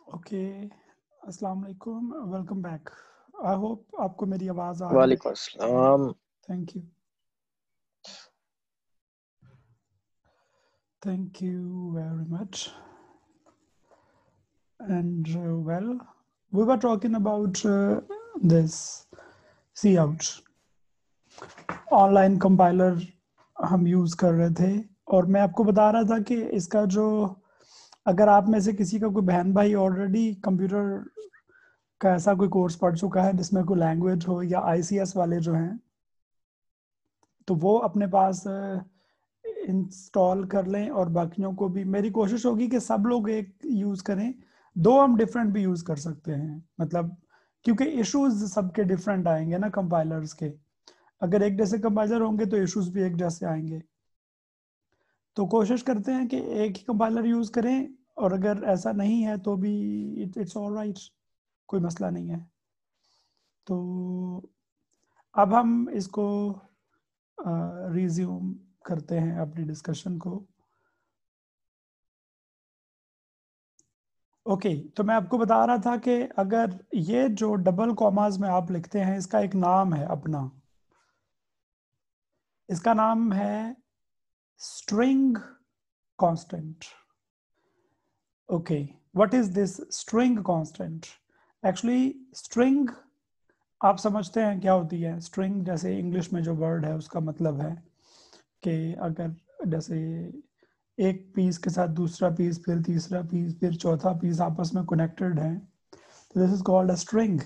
Okay, अस्सलाम वालेकुम, welcome back. I hope आपको मेरी आवाज़ आ रही है। वालेकुम अस्सलाम। Thank you very much. And well, we were talking about this C out online compiler हम यूज़ कर रहे थे, और मैं आपको बता रहा था कि इसका जो, अगर आप में से किसी का कोई बहन भाई ऑलरेडी कंप्यूटर का ऐसा कोई कोर्स पढ़ चुका है जिसमें कोई लैंग्वेज हो, या ICS वाले जो हैं, तो वो अपने पास इंस्टॉल कर लें। और बाकियों को भी मेरी कोशिश होगी कि सब लोग एक यूज़ करें, दो हम डिफरेंट भी यूज़ कर सकते हैं, मतलब क्योंकि इश्यूज सबके डिफरेंट आएंगे ना कंपाइलर्स के। अगर एक जैसे कंपाइलर होंगे तो इश्यूज भी एक जैसे आएंगे। तो कोशिश करते हैं कि एक ही कंपाइलर यूज़ करें, और अगर ऐसा नहीं है तो भी इट्स ऑल राइट, कोई मसला नहीं है। तो अब हम इसको रिज्यूम करते हैं अपनी डिस्कशन को। ओके, तो मैं आपको बता रहा था कि अगर ये जो डबल कॉमास में आप लिखते हैं, इसका एक नाम है अपना, इसका नाम है string constant. Okay, what is this string constant? Actually string आप समझते हैं क्या होती है। स्ट्रिंग जैसे इंग्लिश में जो वर्ड है उसका मतलब है कि अगर जैसे एक पीस के साथ दूसरा पीस, फिर तीसरा पीस, फिर चौथा पीस आपस में कनेक्टेड है, तो this is called a string.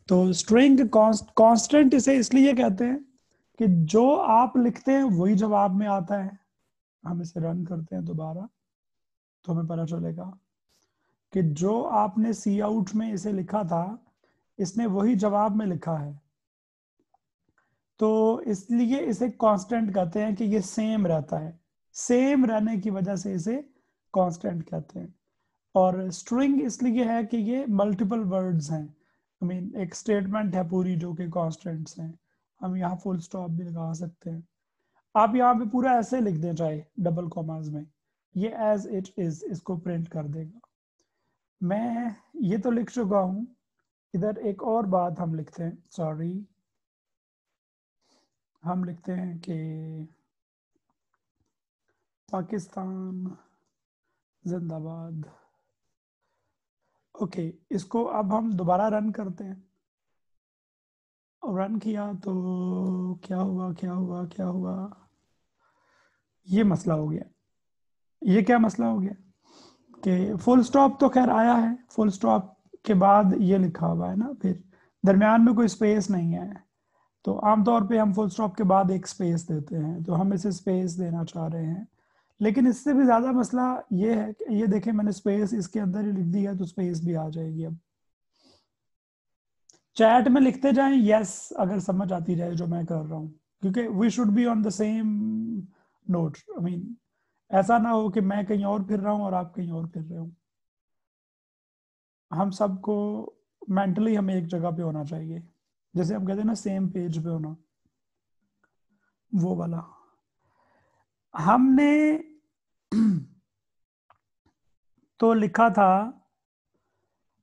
तो स्ट्रिंग कांस्टेंट इसे इसलिए कहते हैं कि जो आप लिखते हैं वही जवाब में आता है। हम इसे रन करते हैं दोबारा तो हमें पता चलेगा कि जो आपने सी आउट में इसे लिखा था, इसने वही जवाब में लिखा है। तो इसलिए इसे कांस्टेंट कहते हैं कि ये सेम रहता है। सेम रहने की वजह से इसे कांस्टेंट कहते हैं। और स्ट्रिंग इसलिए है कि ये मल्टीपल वर्ड्स हैं। आई मीन एक स्टेटमेंट है पूरी जो कि कांस्टेंट्स हैं। हम यहाँ फुल स्टॉप भी लगा सकते हैं। आप यहाँ पे पूरा ऐसे लिख दें चाहे डबल कॉमास में, ये एज इट इज इसको प्रिंट कर देगा। मैं ये तो लिख चुका हूँ। इधर एक और बात हम लिखते हैं, सॉरी, हम लिखते हैं कि पाकिस्तान जिंदाबाद। ओके, इसको अब हम दोबारा रन करते हैं। रन किया तो क्या हुआ, क्या हुआ, क्या हुआ? ये मसला हो गया। ये क्या मसला हो गया कि फुल स्टॉप तो खैर आया है, फुल स्टॉप के बाद ये लिखा हुआ है ना, फिर दरमियान में कोई स्पेस नहीं है। तो आमतौर पे हम फुल स्टॉप के बाद एक स्पेस देते हैं, तो हम इसे स्पेस देना चाह रहे हैं। लेकिन इससे भी ज़्यादा मसला ये है कि ये देखें, मैंने स्पेस इसके अंदर ही लिख दी है, तो स्पेस भी आ जाएगी। अब चैट में लिखते जाएं यस, अगर समझ आती जाए जो मैं कर रहा हूँ, क्योंकि we should be on the same note. I mean ऐसा ना हो कि मैं कहीं और फिर रहा हूँ और आप कहीं और फिर रहे हो। हम सबको मेंटली हमें एक जगह पे होना चाहिए, जैसे हम कहते हैं ना सेम पेज पे होना, वो वाला। हमने तो लिखा था,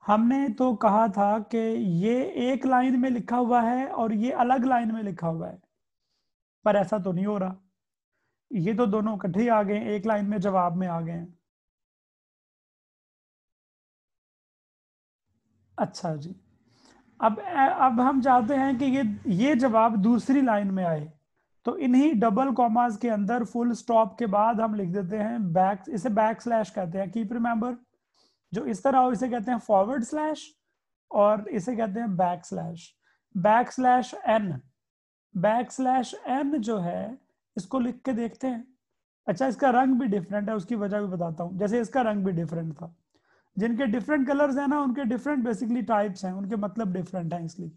हमने तो कहा था कि ये एक लाइन में लिखा हुआ है और ये अलग लाइन में लिखा हुआ है, पर ऐसा तो नहीं हो रहा। ये तो दोनों इकट्ठे ही आ गए, एक लाइन में जवाब में आ गए हैं। अच्छा जी, अब हम चाहते हैं कि ये जवाब दूसरी लाइन में आए। तो इन्हीं डबल कॉमास के अंदर फुल स्टॉप के बाद हम लिख देते हैं बैक, इसे बैक स्लैश कहते हैं। कीप रिमेंबर, जो इस तरह हो इसे कहते हैं फॉरवर्ड स्लैश, और इसे कहते हैं backslash. Backslash N, backslash n जो है, इसको लिख के देखते हैं। अच्छा, इसका रंग भी डिफरेंट है, उसकी वजह भी बताता हूँ। जैसे इसका रंग भी डिफरेंट था, जिनके डिफरेंट कलर्स हैं ना, उनके डिफरेंट बेसिकली टाइप्स हैं, उनके मतलब डिफरेंट हैं, इसलिए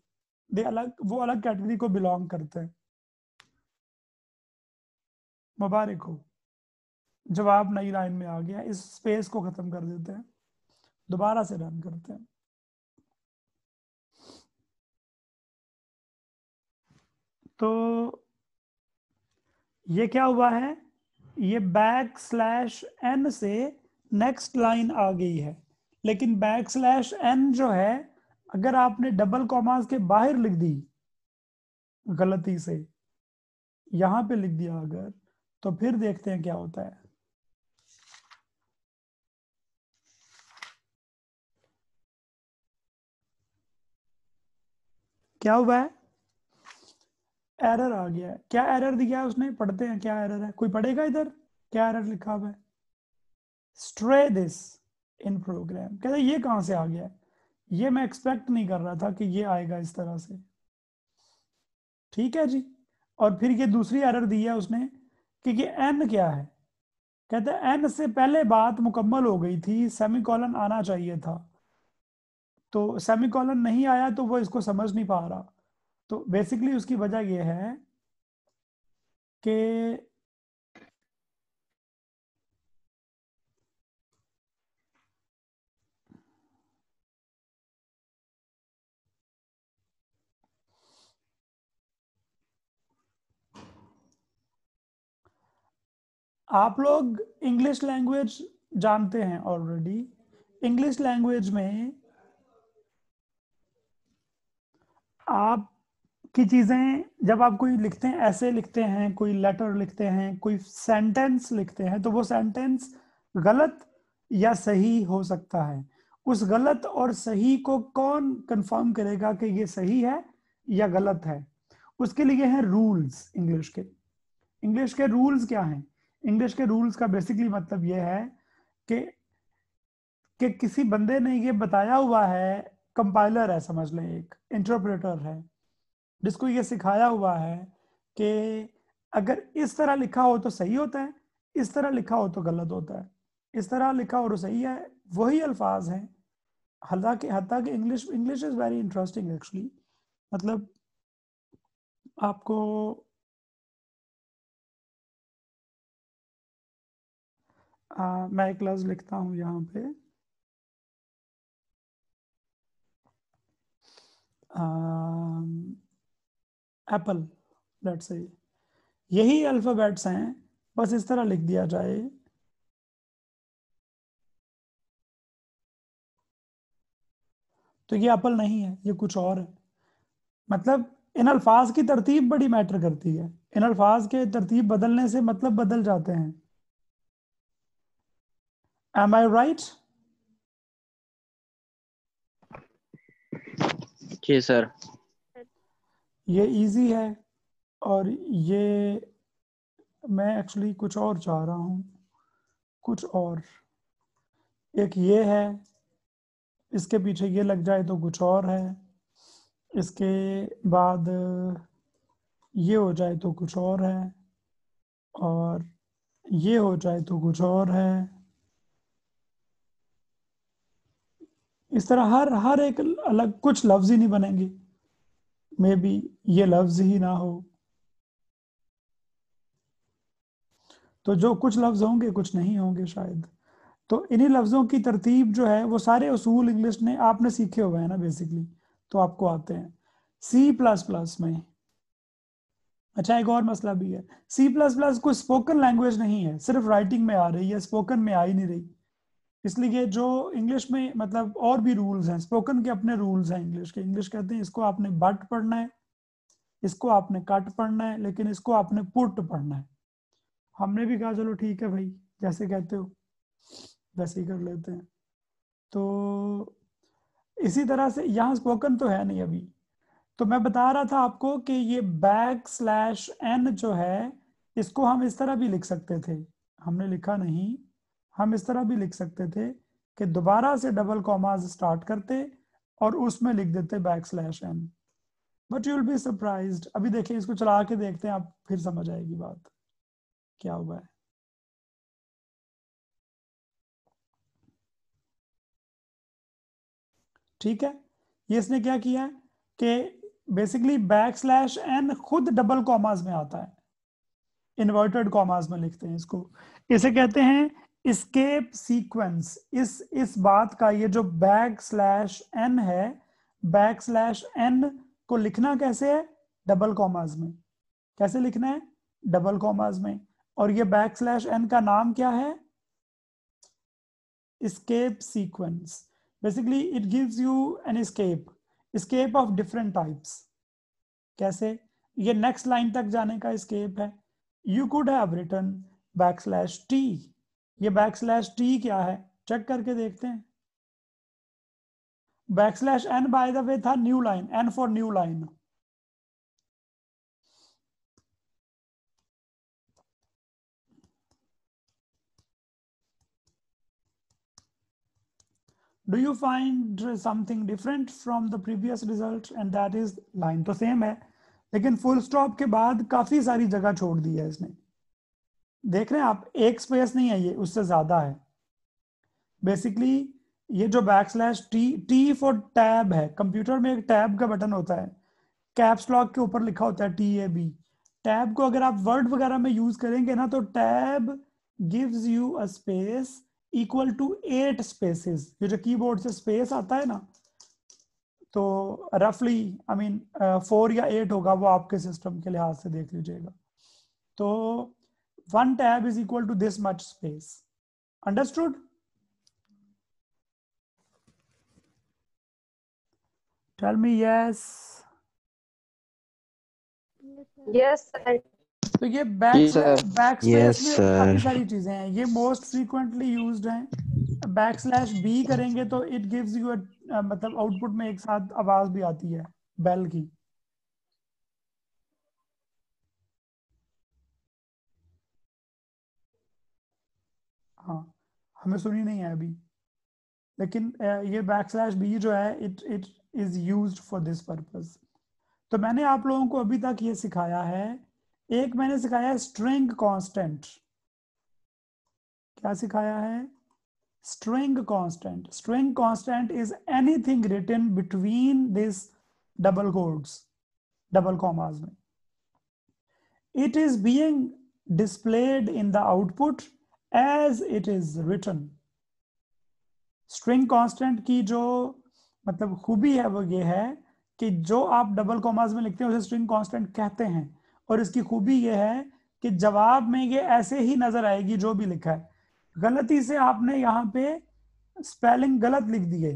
दे अलग, वो अलग कैटेगरी को बिलोंग करते हैं। मुबारक हो, जवाब नई लाइन में आ गया। इस स्पेस को खत्म कर देते हैं, दोबारा से रन करते हैं। तो ये क्या हुआ है, ये बैक स्लैश एन से नेक्स्ट लाइन आ गई है, लेकिन बैक स्लैश एन जो है, अगर आपने डबल कॉमास के बाहर लिख दी गलती से, यहां पे लिख दिया अगर, तो फिर देखते हैं क्या होता है। क्या हुआ है? एरर आ गया है। क्या एरर दिया है उसने? पढ़ते हैं क्या एरर है, कोई पढ़ेगा इधर? क्या एरर लिखा हुआ है? Stray this in program. कहते ये कहां से आ गया है? ये मैं एक्सपेक्ट नहीं कर रहा था कि ये आएगा इस तरह से। ठीक है जी। और फिर ये दूसरी एरर दी है उसने कि ये एन क्या है। कहते हैं एन से पहले बात मुकम्मल हो गई थी, सेमीकोलन आना चाहिए था, तो सेमीकोलन नहीं आया तो वो इसको समझ नहीं पा रहा। तो बेसिकली उसकी वजह यह है कि आप लोग इंग्लिश लैंग्वेज जानते हैं ऑलरेडी। इंग्लिश लैंग्वेज में आप की चीज़ें जब आप कोई लिखते हैं, ऐसे लिखते हैं, कोई लेटर लिखते हैं, कोई सेंटेंस लिखते हैं, तो वो सेंटेंस गलत या सही हो सकता है। उस गलत और सही को कौन कंफर्म करेगा कि ये सही है या गलत है? उसके लिए हैं रूल्स इंग्लिश के। इंग्लिश के रूल्स क्या हैं? इंग्लिश के रूल्स का बेसिकली मतलब ये है कि किसी बंदे ने ये बताया हुआ है, कंपाइलर है समझ लें, एक इंटरप्रेटर है, जिसको ये सिखाया हुआ है कि अगर इस तरह लिखा हो तो सही होता है, इस तरह लिखा हो तो गलत होता है। इस तरह लिखा हो तो सही है, वही अल्फाज हैं। हालांकि हत्ता कि English English is very interesting actually. मतलब आपको मैं एक लफ्ज़ लिखता हूँ यहाँ पे, एप्पल, लेट्स से, यही अल्फ़ाबेट्स हैं, बस इस तरह लिख दिया जाए तो ये एप्पल नहीं है, ये कुछ और है। मतलब इन अल्फाज की तरतीब बड़ी मैटर करती है। इन अल्फाज के तरतीब बदलने से मतलब बदल जाते हैं। एम आई राइट? जी सर। ये इजी है। और ये मैं एक्चुअली कुछ और चाह रहा हूँ, कुछ और। एक ये है, इसके पीछे ये लग जाए तो कुछ और है, इसके बाद ये हो जाए तो कुछ और है, और ये हो जाए तो कुछ और है। इस तरह हर हर एक अलग, कुछ लफ्ज ही नहीं बनेंगे, मे बी ये लफ्ज ही ना हो। तो जो कुछ लफ्ज होंगे कुछ नहीं होंगे शायद। तो इन्हीं लफ्जों की तरतीब जो है, वो सारे उसूल इंग्लिश ने आपने सीखे हुए हैं ना बेसिकली, तो आपको आते हैं। सी प्लस प्लस में, अच्छा एक और मसला भी है, सी प्लस प्लस कोई स्पोकन लैंग्वेज नहीं है, सिर्फ राइटिंग में आ रही है, स्पोकन में आ ही नहीं रही। इसलिए जो इंग्लिश में मतलब और भी रूल्स हैं, स्पोकन के अपने रूल्स हैं इंग्लिश के। इंग्लिश कहते हैं इसको आपने बट पढ़ना है, इसको आपने कट पढ़ना है, लेकिन इसको आपने पुट पढ़ना है। हमने भी कहा चलो ठीक है भाई, जैसे कहते हो वैसे ही कर लेते हैं। तो इसी तरह से यहाँ स्पोकन तो है नहीं अभी। तो मैं बता रहा था आपको कि ये बैक स्लैश एन जो है, इसको हम इस तरह भी लिख सकते थे। हमने लिखा नहीं, हम इस तरह भी लिख सकते थे कि दोबारा से डबल कॉमास स्टार्ट करते और उसमें लिख देते backslash n. But you will be surprised, अभी देखिए इसको चला के देखते हैं, आप फिर समझ आएगी बात क्या हुआ है। ठीक है, ये इसने क्या किया है कि बेसिकली बैक स्लैश एन खुद डबल कॉमास में आता है, इन्वर्टेड कॉमास में लिखते हैं इसको। इसे कहते हैं इस्केप सीक्वेंस। इस बात का, ये जो बैक स्लैश एन है, बैक स्लैश एन को लिखना कैसे है? डबल कॉमास में। कैसे लिखना है? डबल कॉमास में। और ये बैक स्लैश एन का नाम क्या है? Escape sequence. Basically it gives you an escape of different types. कैसे? ये नेक्स्ट लाइन तक जाने का escape है. You could have written \t. ये \t क्या है? चेक करके देखते हैं. \n बाय द वे था new line, n for new line. Do you find something different from the previous result? And that is line तो सेम है, लेकिन फुल स्टॉप के बाद काफी सारी जगह छोड़ दी है इसने. देख रहे हैं आप, एक स्पेस नहीं है, ये उससे ज्यादा है. बेसिकली ये जो टी फॉर टैब है, कंप्यूटर में एक टैब का बटन होता है, कैप्स लॉक के ऊपर लिखा होता है TAB. टैब को अगर आप वर्ड वगैरह में यूज करेंगे ना, तो tab gives you a space equal to 8 spaces. ये जो कीबोर्ड से स्पेस आता है ना, तो रफली 4 या 8 होगा, वो आपके सिस्टम के लिहाज से देख लीजिएगा. तो 1 tab is equal to this much space. Understood? Tell me yes. Yes sir. तो ये Yes, sir. Back Yes, space में sir. काफी सारी चीजें हैं. ये मोस्ट फ्रीक्वेंटली यूज्ड हैं. \b करेंगे तो इट गिव्स यू मतलब आउटपुट में एक साथ आवाज भी आती है बेल की. हाँ, हमें सुनी नहीं है अभी, लेकिन ये \b जो है it is used for this purpose. तो मैंने आप लोगों को अभी तक ये सिखाया है. एक मैंने सिखाया है स्ट्रिंग कांस्टेंट. क्या सिखाया है? string constant. String constant is anything written between this double quotes, double commas में. It is being displayed in the output as it is written. String constant की जो मतलब खूबी है वो ये है कि जो आप डबल कॉमास में लिखते हैं उसे स्ट्रिंग कांस्टेंट कहते हैं. और इसकी खूबी ये है कि जवाब में ये ऐसे ही नजर आएगी जो भी लिखा है. गलती से आपने यहाँ पे स्पेलिंग गलत लिख दिए,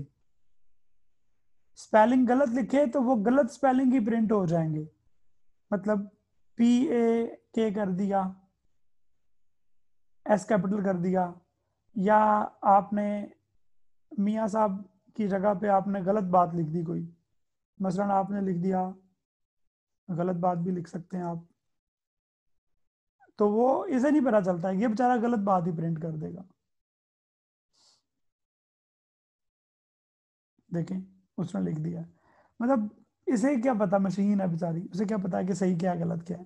स्पेलिंग गलत लिखे तो वो गलत स्पेलिंग ही प्रिंट हो जाएंगे. मतलब PAK कर दिया, S कैपिटल कर दिया, या आपने मियाँ साहब की जगह पे आपने गलत बात लिख दी कोई. मसलन आपने लिख दिया, गलत बात भी लिख सकते हैं आप, तो वो इसे नहीं पता चलता है, ये बेचारा गलत बात ही प्रिंट कर देगा. देखें, उसने लिख दिया. मतलब इसे क्या पता, मशीन है बेचारी, उसे क्या पता है कि सही क्या है गलत क्या है.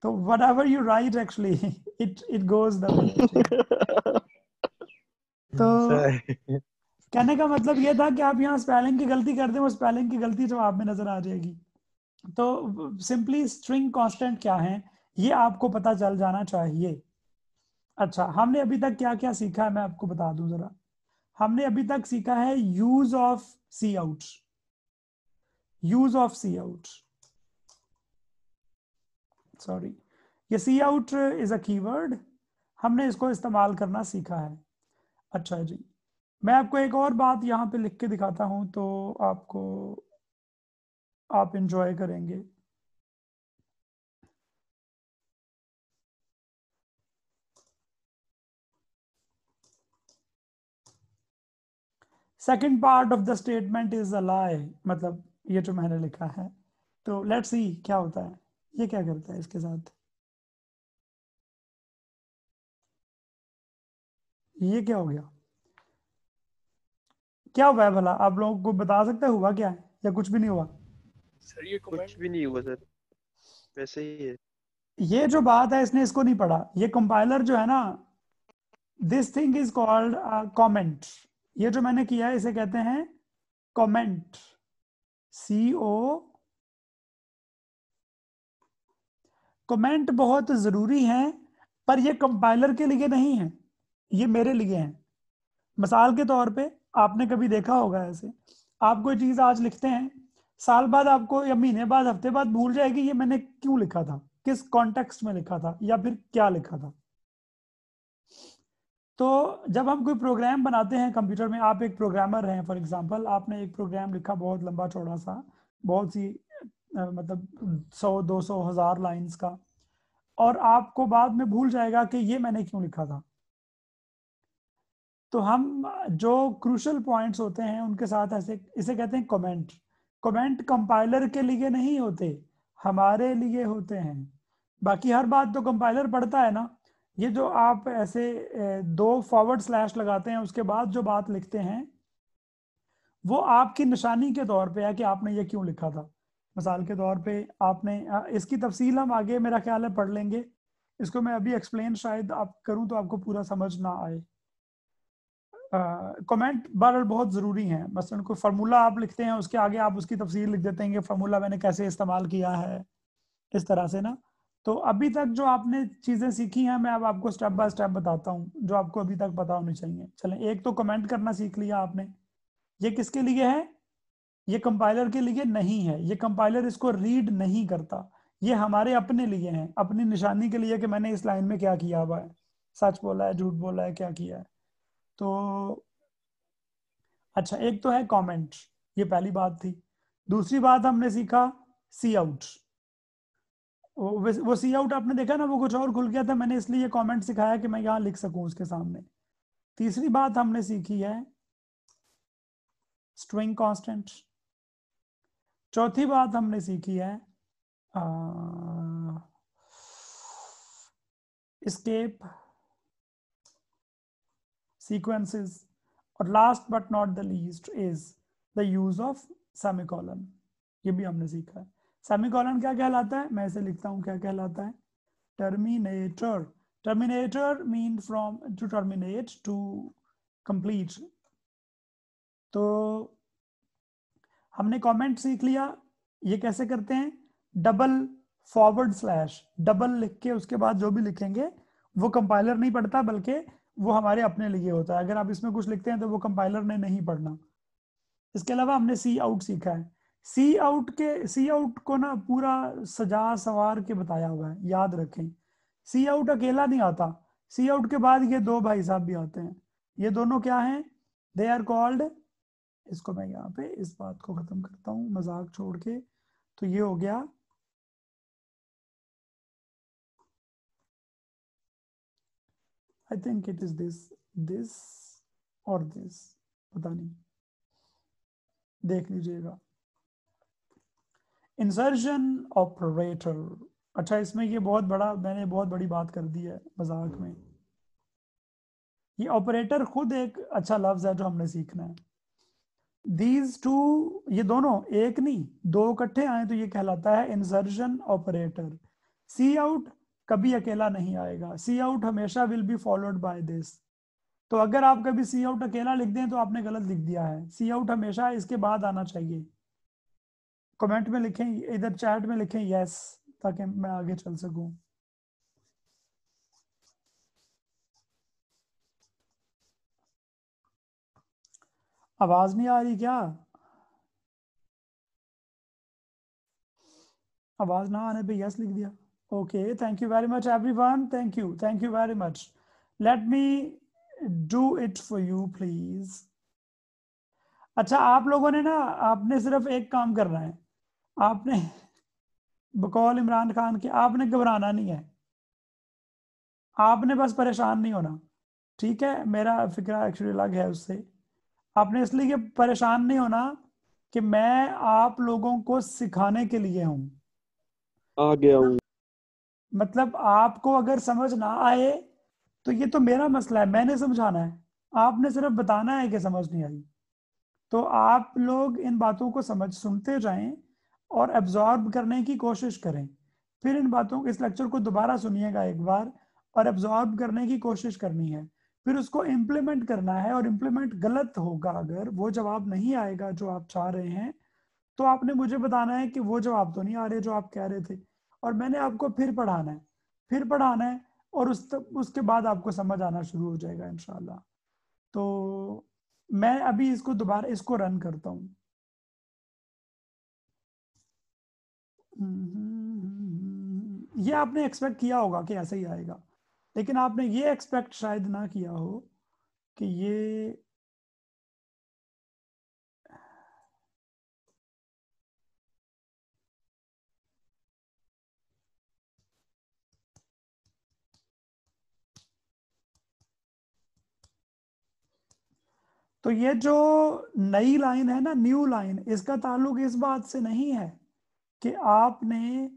तो whatever you write actually it goes the way. तो कहने का मतलब ये था कि आप यहाँ स्पेलिंग की गलती कर दें, वो स्पेलिंग की गलती जवाब में नजर आ जाएगी. तो सिंपली स्ट्रिंग कांस्टेंट क्या है ये आपको पता चल जाना चाहिए. अच्छा, हमने अभी तक क्या क्या सीखा है मैं आपको बता दूं जरा. हमने अभी तक सीखा है use of C out. Use of C out, sorry, ये C out is a keyword. हमने इसको इस्तेमाल करना सीखा है. अच्छा जी, मैं आपको एक और बात यहाँ पे लिख के दिखाता हूँ तो आपको, आप इंजॉय करेंगे. Second part of the statement is a lie. मतलब ये जो मैंने लिखा है, तो लेट्स सी क्या होता है. ये क्या करता है इसके साथ, ये क्या हो गया, क्या हुआ है भला? आप लोगों को बता सकते हुआ क्या है, या कुछ भी नहीं हुआ? सर ये कुछ भी नहीं हुआ सर, वैसे ही है. ये जो बात है इसने इसको नहीं पढ़ा. ये कंपाइलर जो है ना, this thing is called comment. ये जो मैंने किया है इसे कहते हैं कमेंट. CO. कमेंट बहुत जरूरी है, पर ये कंपाइलर के लिए नहीं है, ये मेरे लिए है. मिसाल के तौर पे आपने कभी देखा होगा ऐसे, आप कोई चीज आज लिखते हैं, साल बाद आपको या महीने बाद हफ्ते बाद भूल जाएगी ये मैंने क्यों लिखा था, किस कॉन्टेक्स्ट में लिखा था, या फिर क्या लिखा था. तो जब हम कोई प्रोग्राम बनाते हैं कंप्यूटर में, आप एक प्रोग्रामर हैं फॉर एग्जांपल, आपने एक प्रोग्राम लिखा बहुत लंबा चौड़ा सा, बहुत सी मतलब 100 200 1000 लाइंस का, और आपको बाद में भूल जाएगा कि ये मैंने क्यों लिखा था। तो हम जो क्रूशल पॉइंट्स होते हैं उनके साथ ऐसे, इसे कहते हैं कमेंट। कमेंट कंपाइलर के लिए नहीं होते, हमारे लिए होते हैं। बाकी हर बात तो कंपाइलर पढ़ता है ना। ये जो आप ऐसे 2 फॉरवर्ड स्लैश लगाते हैं उसके बाद जो बात लिखते हैं, वो आपकी निशानी के तौर पे है कि आपने ये क्यों लिखा था। मिसाल के तौर पे आपने इसकी तफसील हम आगे मेरा ख्याल है पढ़ लेंगे। इसको मैं अभी एक्सप्लेन शायद आप करूं तो आपको पूरा समझ ना आए। कमेंट बहरहाल बहुत ज़रूरी हैं। मसलन कोई फार्मूला आप लिखते हैं, उसके आगे आप उसकी तफसील लिख देते हैं कि फार्मूला मैंने कैसे इस्तेमाल किया है, इस तरह से ना। तो अभी तक जो आपने चीज़ें सीखी हैं, मैं अब आपको स्टेप बाय स्टेप बताता हूँ जो आपको अभी तक पता होनी चाहिए। चलें, एक तो कमेंट करना सीख लिया आपने। ये किसके लिए है? ये कंपाइलर के लिए नहीं है। ये कंपाइलर इसको रीड नहीं करता। ये हमारे अपने लिए है, अपनी निशानी के लिए कि मैंने इस लाइन में क्या किया हुआ है, सच बोला है, झूठ बोला है, क्या किया है। तो अच्छा, एक तो है कमेंट, ये पहली बात थी। दूसरी बात हमने सीखा सी आउट। वो सी आउट आपने देखा ना, वो कुछ और खुल गया था, मैंने इसलिए कमेंट सिखाया कि मैं यहाँ लिख सकूं उसके सामने। तीसरी बात हमने सीखी है स्ट्रिंग कांस्टेंट। चौथी बात हमने सीखी है escape sequences। और last but not the least is the use of semicolon. ये भी हमने सीखा है। सेमीकोलन क्या कहलाता है, मैं इसे लिखता हूं क्या कहलाता है। Terminator. Terminator mean from to terminate, to complete. तो हमने कमेंट सीख लिया, ये कैसे करते हैं। डबल फॉरवर्ड स्लैश, डबल लिख के उसके बाद जो भी लिखेंगे वो कंपाइलर नहीं पढ़ता, बल्कि वो हमारे अपने लिए होता है। अगर आप इसमें कुछ लिखते हैं तो वो कंपाइलर ने नहीं पढ़ना। इसके अलावा हमने सी आउट सीखा है। सी आउट को ना पूरा सजा सवार के बताया हुआ है, याद रखें। सी आउट अकेला नहीं आता, सी आउट के बाद ये दो भाई साहब भी आते हैं। ये दोनों क्या हैं? दे आर कॉल्ड, इसको मैं यहाँ पे इस बात को खत्म करता हूँ मजाक छोड़ के। तो ये हो गया I think it is this और दिस, पता नहीं, देख लीजिएगा। Insertion operator. अच्छा, इसमें ये बहुत बड़ा, मैंने बहुत बड़ी बात कर दी है मजाक में। ये ऑपरेटर खुद एक अच्छा लफ्ज है जो हमने सीखना है। दीज टू, ये दोनों एक नहीं दो इकट्ठे आए तो ये कहलाता है इंसर्शन ऑपरेटर। सी आउट कभी अकेला नहीं आएगा, सी आउट हमेशा will be followed by this. तो अगर आप कभी सी आउट अकेला लिख दें तो आपने गलत लिख दिया है, सी आउट हमेशा इसके बाद आना चाहिए। कमेंट में लिखें, इधर चैट में लिखें यस, ताकि मैं आगे चल सकूं। आवाज नहीं आ रही क्या? आवाज ना आने पे यस लिख दिया। Okay, thank you very much everyone, thank you very much. Let me do it for you please. अच्छा, आप लोगों ने ना, आपने सिर्फ एक काम करना है। आपने बकौल इमरान खान के, आपने घबराना नहीं है, आपने बस परेशान नहीं होना। ठीक है, मेरा फिक्रा एक्चुअली अलग है उससे। आपने इसलिए परेशान नहीं होना कि मैं आप लोगों को सिखाने के लिए हूं। आ गया हूँ। मतलब आपको अगर समझ ना आए तो ये तो मेरा मसला है, मैंने समझाना है। आपने सिर्फ बताना है कि समझ नहीं आई। तो आप लोग इन बातों को सुनते जाएं और एब्जॉर्ब करने की कोशिश करें। फिर इन बातों, इस लेक्चर को दोबारा सुनिएगा एक बार, और एब्जॉर्ब करने की कोशिश करनी है। फिर उसको इम्प्लीमेंट करना है, और इम्प्लीमेंट गलत होगा, अगर वो जवाब नहीं आएगा जो आप चाह रहे हैं, तो आपने मुझे बताना है कि वो जवाब तो नहीं आ रहे जो आप कह रहे थे। और मैंने आपको फिर पढ़ाना है, फिर पढ़ाना है, और उसके बाद आपको समझ आना शुरू हो जाएगा इंशाल्लाह। तो मैं अभी इसको दोबारा इसको रन करता हूँ। ये आपने एक्सपेक्ट किया होगा कि ऐसे ही आएगा। लेकिन आपने ये एक्सपेक्ट शायद ना किया हो कि ये तो ये जो नई लाइन है ना, न्यू लाइन, इसका ताल्लुक इस बात से नहीं है कि आपने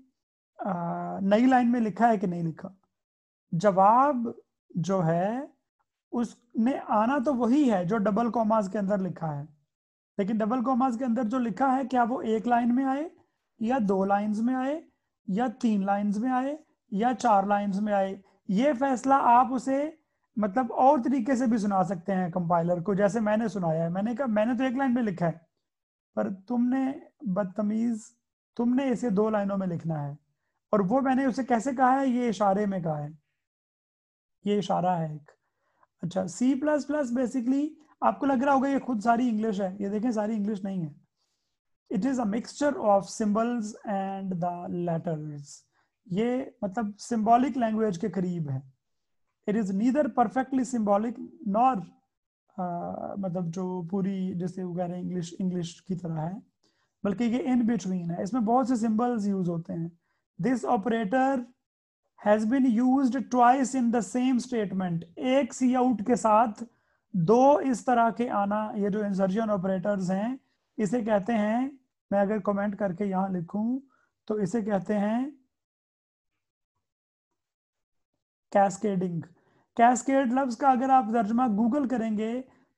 नई लाइन में लिखा है कि नहीं लिखा। जवाब जो है उसने आना तो वही है जो डबल कॉमास के अंदर लिखा है, लेकिन डबल कॉमास के अंदर जो लिखा है क्या वो एक लाइन में आए या दो लाइंस में आए या तीन लाइंस में आए या चार लाइंस में आए, ये फैसला आप उसे मतलब और तरीके से भी सुना सकते हैं कंपाइलर को, जैसे मैंने सुनाया है। मैंने कहा मैंने तो एक लाइन में लिखा है, पर तुमने बदतमीज, तुमने इसे दो लाइनों में लिखना है। और वो मैंने उसे कैसे कहा है, ये इशारे में कहा है, ये इशारा है एक। अच्छा, सी प्लस प्लस बेसिकली आपको लग रहा होगा ये खुद सारी इंग्लिश है, ये देखें सारी इंग्लिश नहीं है। It is a mixture of symbols and the letters. ये मतलब सिंबॉलिक लैंग्वेज के करीब है। It is neither perfectly symbolic nor मतलब जो पूरी जैसे वो कह रहे हैं इंग्लिश इंग्लिश की तरह है, बल्कि ये इन बिटवीन है। इसमें बहुत से सिंबल्स यूज होते हैं। This operator has been used twice in the same statement. एक सी आउट के साथ दो इस तरह के आना, ये जो इंसर्शन ऑपरेटर्स हैं, इसे कहते हैं, मैं अगर कमेंट करके यहां लिखूं तो इसे कहते हैं कैस्केडिंग। कैस्केड लफ्ज का अगर आप तर्जमा गूगल करेंगे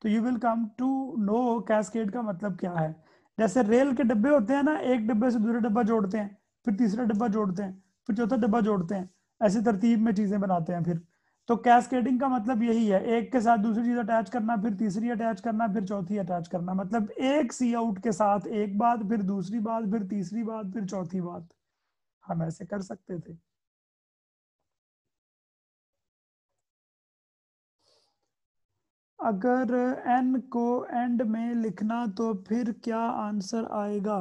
तो you will come to know cascade का मतलब क्या है। जैसे रेल के डब्बे होते हैं ना, एक डब्बे से दूसरे डब्बा जोड़ते हैं, फिर तीसरा डब्बा जोड़ते हैं, फिर चौथा डब्बा जोड़ते हैं, ऐसी तरतीब में चीजें बनाते हैं। फिर तो कैस्केडिंग का मतलब यही है, एक के साथ दूसरी चीज अटैच करना, फिर तीसरी अटैच करना, फिर चौथी अटैच करना। मतलब एक सी आउट के साथ एक बात, फिर दूसरी बात, फिर तीसरी बात, फिर चौथी बात। हम ऐसे कर सकते थे। अगर n को एंड में लिखना तो फिर क्या आंसर आएगा?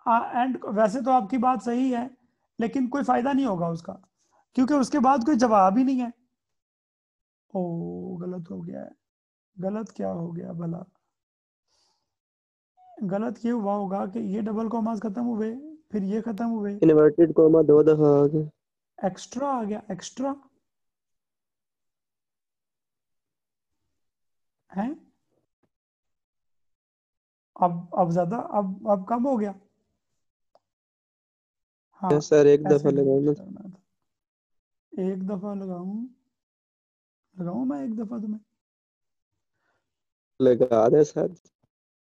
एंड वैसे तो आपकी बात सही है, लेकिन कोई फायदा नहीं होगा उसका, क्योंकि उसके बाद कोई जवाब ही नहीं है। ओ, गलत हो गया है। गलत क्या हो गया भला? गलत ये हुआ होगा कि ये डबल कॉमास खत्म हुए, फिर ये खत्म हुए, इन्वर्टेड कॉमा 2 दफा आ गया। एक्स्ट्रा आ गया, एक्स्ट्रा है। अब ज्यादा, अब कम हो गया। हाँ, यस सर, एक ऐसे दफा डिलीट लगाना। करना था। एक दफा लगाऊं, लगाऊं मैं एक दफा तुम्हें? लगा दे sir.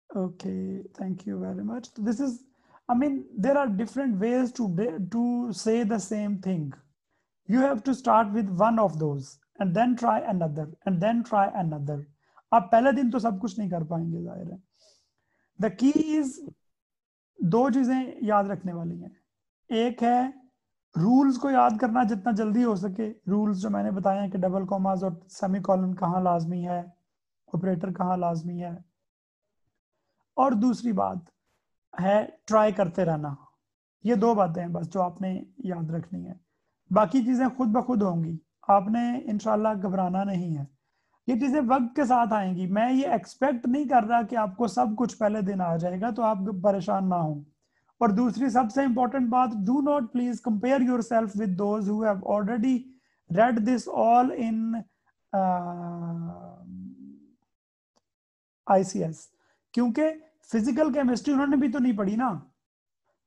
Okay, thank you very much. This is, I mean, there are different ways to say the same thing. You have to start with one of those and then try another and then try another. आप पहले दिन तो सब कुछ नहीं कर पाएंगे, जाहिर है। The key is, दो चीजें याद रखने वाली हैं। एक है रूल्स को याद करना जितना जल्दी हो सके। रूल्स जो मैंने बताए हैं कि डबल कॉमास और सेमीकोलन कहाँ लाजमी है, ऑपरेटर कहाँ लाजमी है। और दूसरी बात है ट्राई करते रहना। ये दो बातें हैं बस जो आपने याद रखनी है, बाकी चीजें खुद ब खुद होंगी। आपने इंशाल्लाह घबराना नहीं है, ये चीजें वक्त के साथ आएंगी। मैं ये एक्सपेक्ट नहीं कर रहा कि आपको सब कुछ पहले दिन आ जाएगा, तो आप परेशान ना हो। और दूसरी सबसे इंपॉर्टेंट बात, do not please compare yourself with those who have already read this all in ICS, क्योंकि फिजिकल केमिस्ट्री उन्होंने भी तो नहीं पढ़ी ना।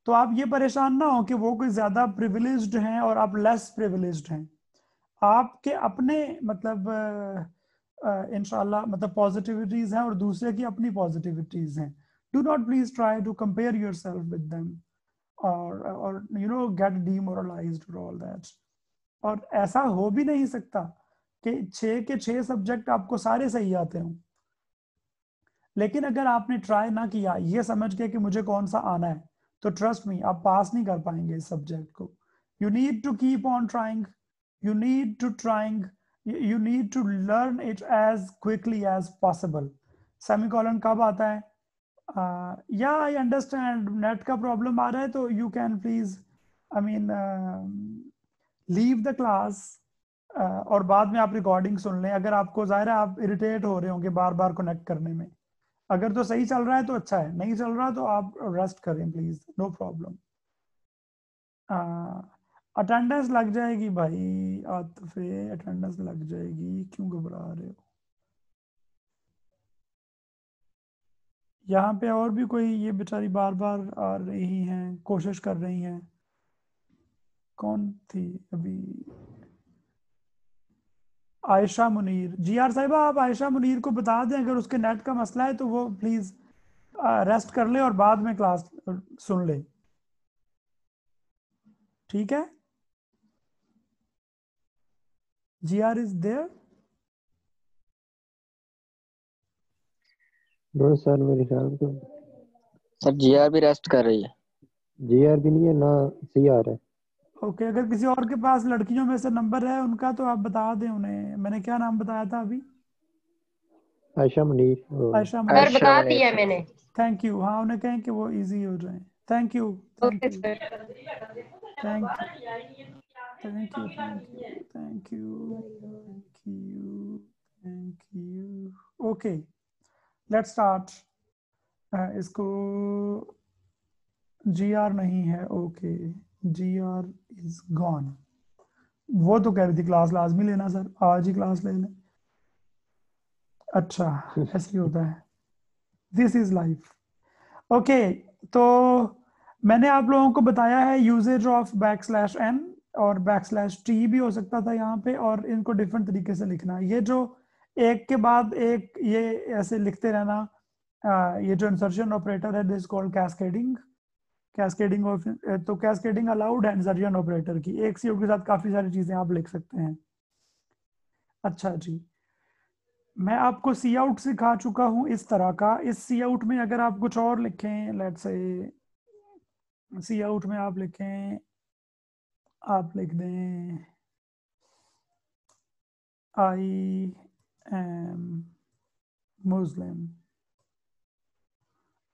तो आप ये परेशान ना हो कि वो कोई ज्यादा प्रिविलेज्ड हैं और आप लेस प्रिविलेज्ड हैं। आपके अपने मतलब इंशाल्लाह मतलब पॉजिटिविटीज हैं और दूसरे की अपनी पॉजिटिविटीज हैं। Do not please try to compare yourself with them और यू नो गेट डीमोरलाइज्ड और ऑल दैट। और ऐसा हो भी नहीं सकता कि 6 के 6 सब्जेक्ट आपको सारे सही आते हों। लेकिन अगर आपने ट्राई ना किया ये समझ के कि मुझे कौन सा आना है, तो ट्रस्ट मी आप पास नहीं कर पाएंगे इस सब्जेक्ट को। You need to keep on trying, you need to trying, you need to learn it as quickly as possible. Semicolon कब आता है? या आई अंडरस्टैंड नेट का प्रॉब्लम आ रहा है, तो you can please, I mean, leave the class, और बाद में आप रिकॉर्डिंग सुन लें। अगर आपको जाहिर है आप इरिटेट हो रहे होंगे बार बार कनेक्ट करने में, अगर तो सही चल रहा है तो अच्छा है, नहीं चल रहा तो आप रेस्ट करें प्लीज, नो प्रॉब्लम। अटेंडेंस लग जाएगी भाई, आतिफे अटेंडेंस लग जाएगी, क्यों घबरा रहे हो। यहाँ पे और भी कोई, ये बेचारी बार बार आ रही हैं, कोशिश कर रही हैं। कौन थी अभी? आयशा मुनीर। जी आर साहिबा, आप आयशा मुनीर को बता दें अगर उसके नेट का मसला है तो वो प्लीज रेस्ट कर ले और बाद में क्लास सुन ले, ठीक है? G R is there? No sir, मेरे ख्याल से सर जीआर भी रेस्ट कर रही है। जीआर भी नहीं है ना, सीआर है। ओके, अगर किसी और के पास लड़कियों में से नंबर है उनका तो आप बता दें उन्हें। मैंने क्या नाम बताया था अभी? आयशा मुनीर। आयशा सर मुनीर। बता दिया मैंने। Thank you. हाँ, उन्हें कहें कि वो इजी हो जाए। Thank you, thank okay you, sir. Thank you, thank you, thank you, thank you, thank you, thank you. Okay, let's start. इसको जी आर नहीं है, okay, G R is gone. वो तो कह रही थी क्लास लाजमी लेना सर, आज ही क्लास ले लें। अच्छा, ऐसे ही होता है, दिस इज लाइफ। ओके, तो मैंने आप लोगों को बताया है यूजेज ऑफ बैकस्लैश n, और बैकस्लैश t भी हो सकता था यहाँ पे, और इनको डिफरेंट तरीके से लिखना। ये जो एक के बाद एक ये ऐसे लिखते रहना, ये जो इंसर्शन ऑपरेटर है this called cascading. Cascading of, तो कैस्केडिंग अलाउड है इंसर्शन ऑपरेटर की, एक सी के साथ काफी सारी चीजें आप लिख सकते हैं। अच्छा जी, मैं आपको सी आउट सिखा चुका हूं इस तरह का। इस सी आउट में अगर आप कुछ और लिखें, लेट्स से सी आउट में आप लिखें, आप लिख दें आई एम मुस्लिम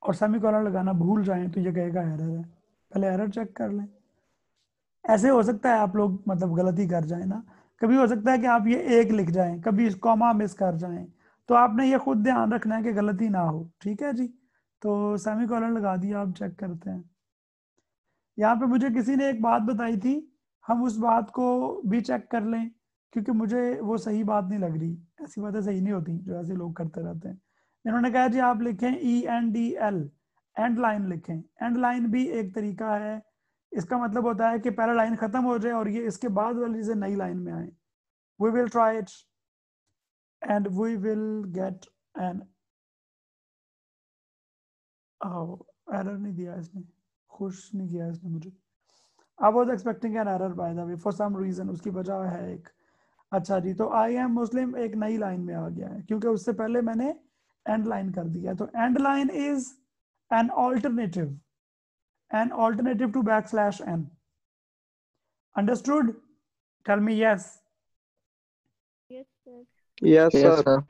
और सेमीकोलन लगाना भूल जाएं तो ये कहेगा एरर है। पहले एरर चेक कर लें। ऐसे हो सकता है आप लोग मतलब गलती कर जाएं ना, कभी हो सकता है कि आप ये एक लिख जाएं, कभी कॉमा मिस कर जाएं, तो आपने ये खुद ध्यान रखना है कि गलती ना हो, ठीक है जी? तो सेमीकोलन लगा दिया, आप चेक करते हैं। यहाँ पे मुझे किसी ने एक बात बताई थी, हम उस बात को भी चेक कर लें, क्योंकि मुझे वो सही बात नहीं लग रही। ऐसी बातें सही नहीं होती जो ऐसे लोग करते रहते हैं। इन्होंने कहा जी आप लिखें ENDL, एंड लाइन लिखें। एंड लाइन भी एक तरीका है, इसका मतलब होता है कि पहला लाइन खत्म हो जाए और ये इसके बाद वाली चीजें नई लाइन में आए। We will try it and we will get an, error नहीं दिया इसने, खुश नहीं किया इसने मुझे। I was expecting an error by the way for some reason, उसकी वजह है एक। अच्छा जी, तो आई एम मुस्लिम एक नई लाइन में आ गया है क्योंकि उससे पहले मैंने एंड लाइन कर दिया। तो end line is an alternative, an alternative to backslash n। Understood? Tell me yes. Yes sir. Yes yes sir. Sir.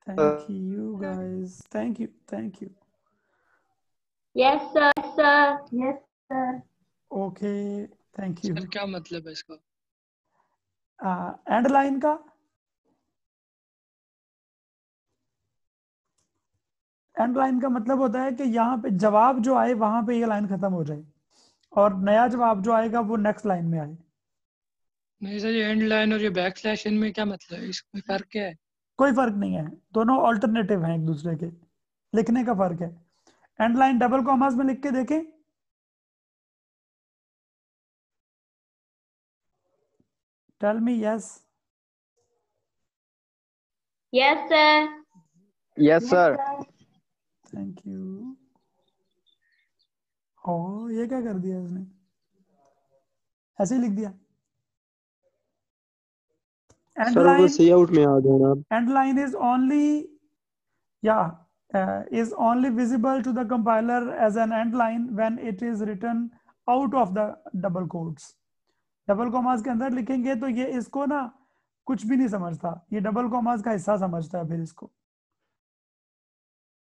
Thank you guys, thank you, thank you. Yes sir. Yes sir. Okay, thank you. Sir क्या मतलब है इसका? End line का end line का मतलब होता है कि यहाँ पे जवाब जो आए वहां पे ये लाइन खत्म हो जाए और नया जवाब जो आएगा वो नेक्स्ट लाइन में आए। नहीं सर, ये एंड लाइन और ये बैक स्लैश इन में क्या मतलब है, इसमें फर्क क्या है? कोई फर्क नहीं है, दोनों ऑल्टरनेटिव हैं एक दूसरे के, लिखने का फर्क है। एंड लाइन डबल कॉमास में लिख के देखें। Tell me yes. Yes sir. Yes sir. Thank you. ओ ये क्या कर दिया इसने, ऐसे ही लिख दिया। एंड सर वो लाइन, सी आउट में आ गए ना आप। And line is only, is only visible to the compiler as an end line when it is written out of the double quotes। Double commas के अंदर लिखेंगे तो ये इसको ना कुछ भी नहीं समझता, ये डबल कॉमास का हिस्सा समझता है फिर इसको,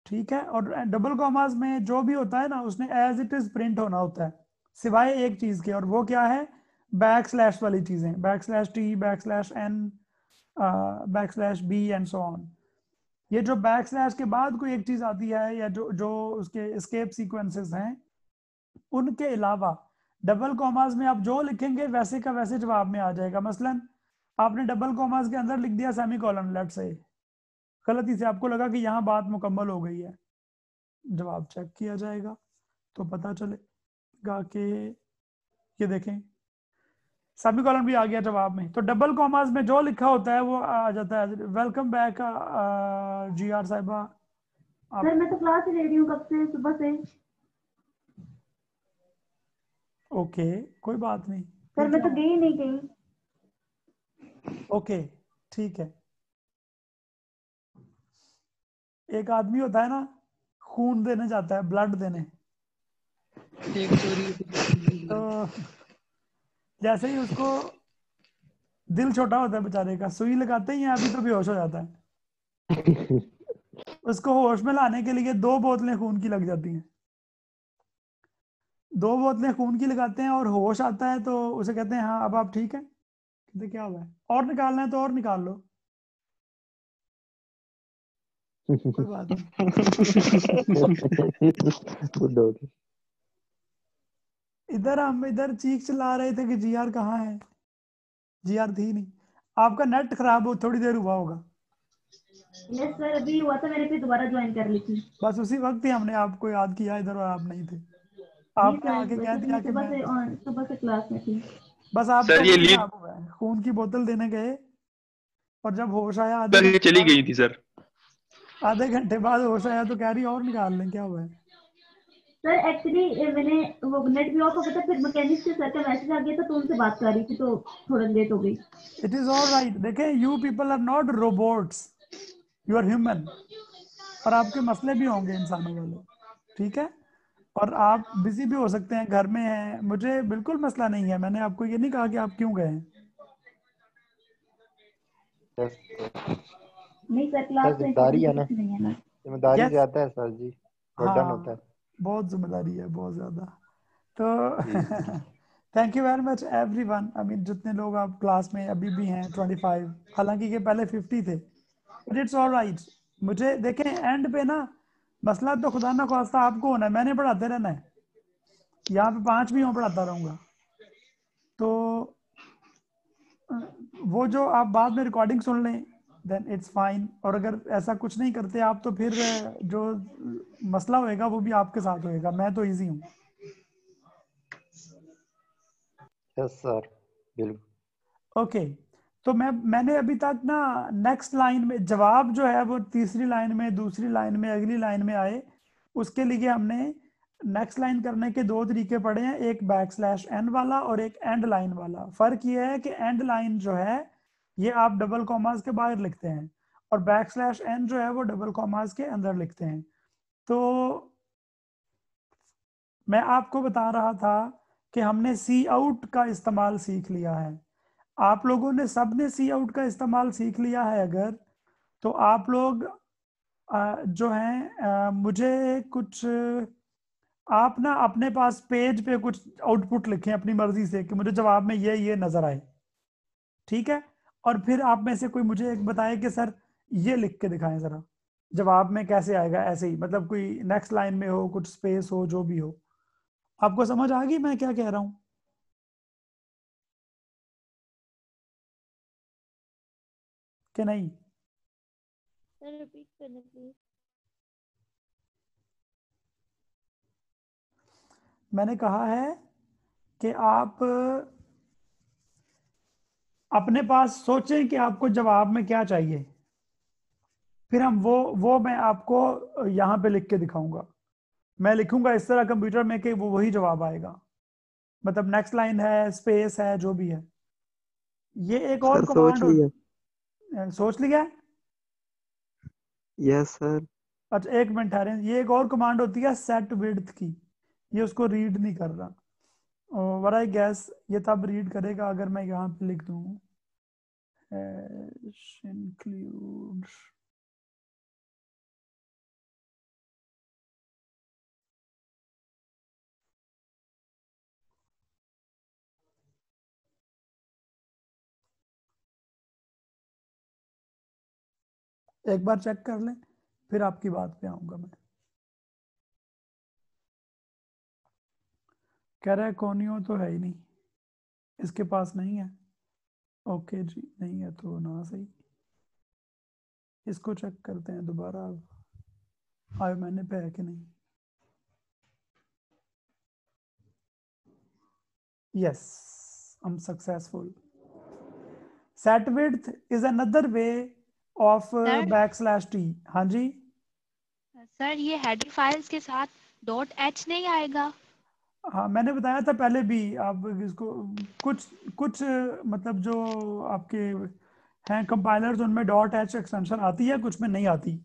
ठीक है? और डबल कॉमास में जो भी होता है ना उसने एज इट इज प्रिंट होना होता है, सिवाय एक चीज के, और वो क्या है? बैक स्लैश वाली चीजें, backslash T, backslash N, backslash B and so on. ये जो बैक स्लैश के बाद कोई एक चीज आती है या जो जो उसके एस्केप सीक्वेंसेस हैं, उनके अलावा डबल कॉमास में आप जो लिखेंगे वैसे का वैसे जवाब में आ जाएगा। मसलन आपने डबल कॉमास के अंदर लिख दिया सेमी कॉलन, लेट से गलती से आपको लगा कि यहाँ बात मुकम्मल हो गई है, जवाब चेक किया जाएगा तो पता चलेगा कि ये देखें सेमी कॉलन भी आ गया जवाब में। तो डबल कॉमास में जो लिखा होता है वो आ जाता है। वेलकम बैक जी आर साहिबा। सर मैं तो क्लास ले रही हूँ कब से, सुबह से। ओके कोई बात नहीं। सर मैं तो गई नहीं कहीं। ओके ठीक है। एक आदमी होता है ना, खून देने जाता है, ब्लड देने, एक चोरी तो जैसे ही उसको दिल छोटा होता है बेचारे का, सुई लगाते ही अभी तो बेहोश हो जाता है। उसको होश में लाने के लिए 2 बोतलें खून की लग जाती हैं। 2 बोतलें खून की लगाते हैं और होश आता है तो उसे कहते हैं हाँ अब आप ठीक है। कहते क्या हुआ है, और निकालना है तो और निकाल लो। कोई बात नहीं। बुड्ढा हो गया। हम इधर चीख चिल्ला रहे थे कि जीआर कहाँ है, जीआर थी नहीं। आपका नेट खराब हो थोड़ी देर हुआ होगा। यस सर, अभी हुआ था, मैंने फिर दोबारा ज्वाइन कर ली थी। बस उसी वक्त ही हमने आपको याद किया इधर और आप नहीं थे। जी आपने सर, आके कह वैसे तो दिया मैं कि मैं, सुबह से क्लास में थी। बस आपका सर ये वही लीड खराब हुआ है। खून की बोतल देने गए और जब होश आया करके चली गई थी सर। आधे घंटे बाद होश आया तो कह रही और निकाल लें, क्या हुआ है। सर एक्चुअली मैंने वो नेट भी ऑफ हो गया था, फिर मैकेनिक से सर का मैसेज आ गया था तो उनसे बात कर रही थी तो थोड़ा लेट हो गई। It is all right. देखें you people are not robots, you are human. और आपके मसले भी होंगे इंसानों वाले, ठीक है। और आप बिजी भी हो सकते हैं, घर में हैं, मुझे बिल्कुल मसला नहीं है। मैंने आपको ये नहीं कहा कि आप क्यों गए हैं। नहीं सर, क्लास सर में जिम्मेदारी है ना, कुछ नहीं है ना। जिम्मेदारी यस, ज्यादा है सर जी, बर्डन होता है। हाँ बहुत जिम्मेदारी है, बहुत ज्यादा। जी तो thank you very much everyone. I mean जितने लोग आप क्लास में अभी भी हैं 25, हालांकि ये पहले 50 थे, बट इट्स ऑल राइट। मुझे देखें एंड पे ना मसला तो खुदा ना खास्ता आपको होना है, मैंने पढ़ाते रहना है। यहाँ पे 5 भी हों पढ़ाता रहूंगा। तो वो जो आप बाद में रिकॉर्डिंग सुन लें देन इट्स फाइन। और अगर ऐसा कुछ नहीं करते आप तो फिर जो मसला होएगा वो भी आपके साथ होएगा। मैं तो इजी हूँ। यस सर, बिल्कुल। ओके तो मैंने अभी तक ना नेक्स्ट लाइन में जवाब जो है वो तीसरी लाइन में, दूसरी लाइन में, अगली लाइन में आए, उसके लिए हमने नेक्स्ट लाइन करने के 2 तरीके पढ़े हैं, एक बैक स्लैश एन वाला और एक एंड लाइन वाला। फर्क ये है कि एंड लाइन जो है ये आप डबल कॉमास के बाहर लिखते हैं और बैक स्लैश एन जो है वो डबल कॉमास के अंदर लिखते हैं। तो मैं आपको बता रहा था कि हमने सी आउट का इस्तेमाल सीख लिया है। आप लोगों ने सबने सी आउट का इस्तेमाल सीख लिया है अगर, तो आप लोग जो हैं मुझे कुछ आप ना अपने पास पेज पे कुछ आउटपुट लिखें अपनी मर्जी से कि मुझे जवाब में ये नजर आए, ठीक है। और फिर आप में से कोई मुझे एक बताए कि सर ये लिख के दिखाएं जरा, जवाब में कैसे आएगा। ऐसे ही मतलब कोई नेक्स्ट लाइन में हो, कुछ स्पेस हो, जो भी हो। आपको समझ आ गई मैं क्या कह रहा हूं कि नहीं? सर रिपीट करना प्लीज। मैंने कहा है कि आप अपने पास सोचें कि आपको जवाब में क्या चाहिए, फिर हम वो मैं आपको यहाँ पे लिख के दिखाऊंगा। मैं लिखूंगा इस तरह कंप्यूटर में कि वो वही जवाब आएगा। मतलब नेक्स्ट लाइन है, स्पेस है, जो भी है। ये एक और सर सोच कमांड लिया। सोच लिया है? Yes sir. अच्छा एक मिनट ठहरें, ये एक और कमांड होती है सेट विड्थ की, ये उसको रीड नहीं कर रहा। वर आई गैस ये तब रीड करेगा अगर मैं यहाँ पे लिख दूँ इंक्लूड। एक बार चेक कर लें, फिर आपकी बात पे आऊंगा मैं। कह रहा है कोनियो तो है ही नहीं, इसके पास नहीं है। ओके जी, नहीं है तो ना सही। इसको चेक करते हैं दोबारा अब आयो मैंने पे है कि नहीं। Yes, I am successful. Set width is another way of sir backslash t। हाँ जी, सर ये हेडर फाइल्स के साथ .h नहीं आएगा? हाँ मैंने बताया था पहले भी। आप इसको कुछ कुछ मतलब जो आपके हैं कंपाइलर्स उनमें .h एक्सटेंशन आती है, कुछ में नहीं आती।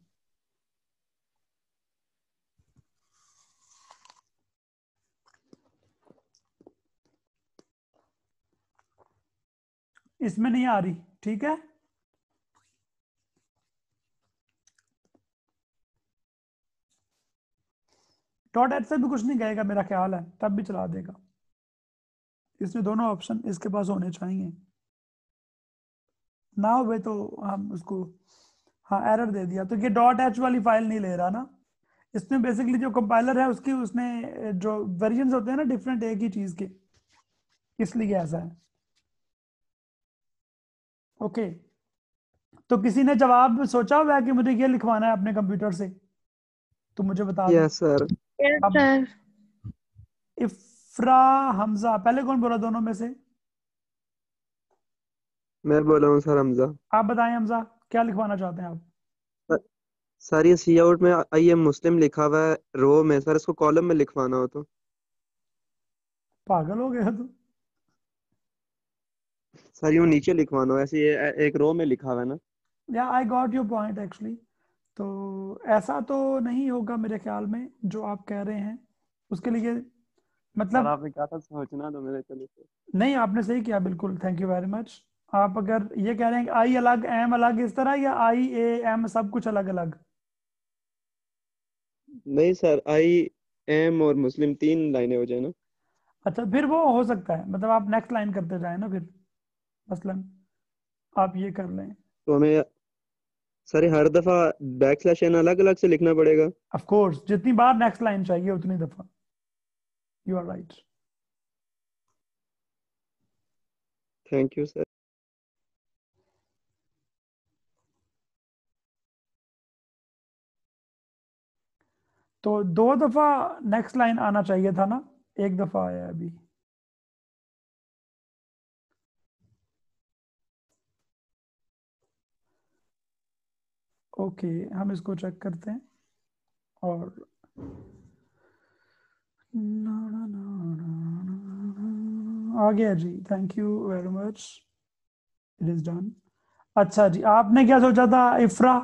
इसमें नहीं आ रही, ठीक है। .h से भी कुछ नहीं कहेगा मेरा ख्याल है, तब भी चला देगा। इसमें दोनों ऑप्शन इसके पास होने चाहिए ना, हुए तो हम उसको हाँ एरर दे दिया। तो ये .h वाली फाइल नहीं ले रहा ना। इसमें बेसिकली जो कंपाइलर है उसकी उसने जो वेरिएंट्स होते हैं ना डिफरेंट एक ही चीज के, इसलिए ऐसा है। ओके, तो किसी ने जवाब सोचा हुआ है कि मुझे ये लिखवाना है अपने कंप्यूटर से, तो मुझे बता दें। Yes sir. अब सर इफ्रा, हमजा, पहले कौन बोला दोनों में से? मैं बोला हूँ सर हमजा। आप बताएं हमजा, क्या लिखवाना चाहते हैं आप? सर ये सी आउट में आई एम मुस्लिम लिखा हुआ है रो में, सर इसको कॉलम में लिखवाना हो तो। पागल हो गया तू? सर यूँ नीचे लिखवाना हो, ऐसे ये एक रो में लिखा हुआ है ना। या I got your point actually. तो ऐसा तो नहीं होगा मेरे ख्याल में जो आप कह रहे हैं, उसके लिए सर मतलब आपने कहा था सोचना, तो मेरे चले नहीं, आपने सही किया बिल्कुल, थैंक यू वेरी मच। आप अगर ये कह रहे हैं कि आई अलग एम अलग इस तरह, या आई ए एम सब कुछ अलग अलग? नहीं सर, आई एम और मुस्लिम 3 लाइनें हो जाए ना। अच्छा, फिर वो हो सकता है, मतलब आप नेक्स्ट लाइन करते जाए ना फिर, मसलन आप ये कर लें। तो हमें सर हर दफा बैकस्लैश एन अलग अलग से लिखना पड़ेगा? ऑफ कोर्स, जितनी बार नेक्स्ट लाइन चाहिए उतनी दफा। You are right. Thank you sir. तो 2 दफा नेक्स्ट लाइन आना चाहिए था ना, एक दफा आया अभी। ओके, हम इसको चेक करते हैं और आ गया जी, thank you very much, it is done. अच्छा जी, आपने क्या सोचा था इफ्रा?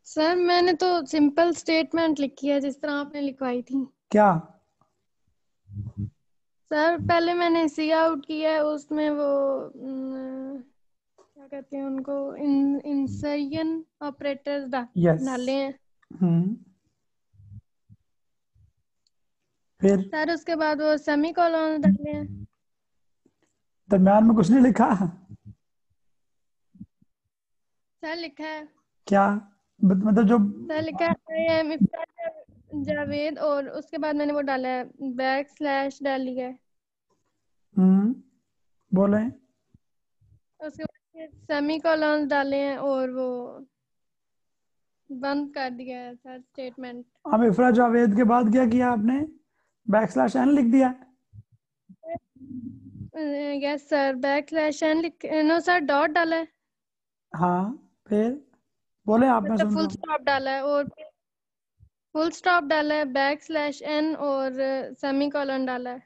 सर मैंने तो सिंपल स्टेटमेंट लिखी है जिस तरह आपने लिखवाई थी। क्या? सर पहले मैंने सी आउट किया है, उसमें वो क्या कहते हैं उनको, इंसर्शन ऑपरेटर्स यस। डाले हैं। फिर सर उसके बाद वो सेमी कॉलन डाले हैं। दरम्यान में कुछ नहीं लिखा? सर लिखा है, क्या मतलब जो सर लिखा है आई एम जावेद, और उसके बाद मैंने वो डाला है बैक स्लैश डाल लिया है। बोले? उसके बाद सेमी कॉलन डाले हैं और वो बंद कर दिया है सर स्टेटमेंट। हम इफ्रा जावेद के बाद क्या किया आपने? बैकस्लैश एन लिख दिया? Yes sir, backslash N लिख, नो सर डॉट डाला है, हाँ, फिर बोले आप, मैं मतलब सुन रहा फुल हूँ। स्टॉप डाला है और फुल स्टॉप डाला है, बैक स्लैश एन और सेमी कॉलन डाला है।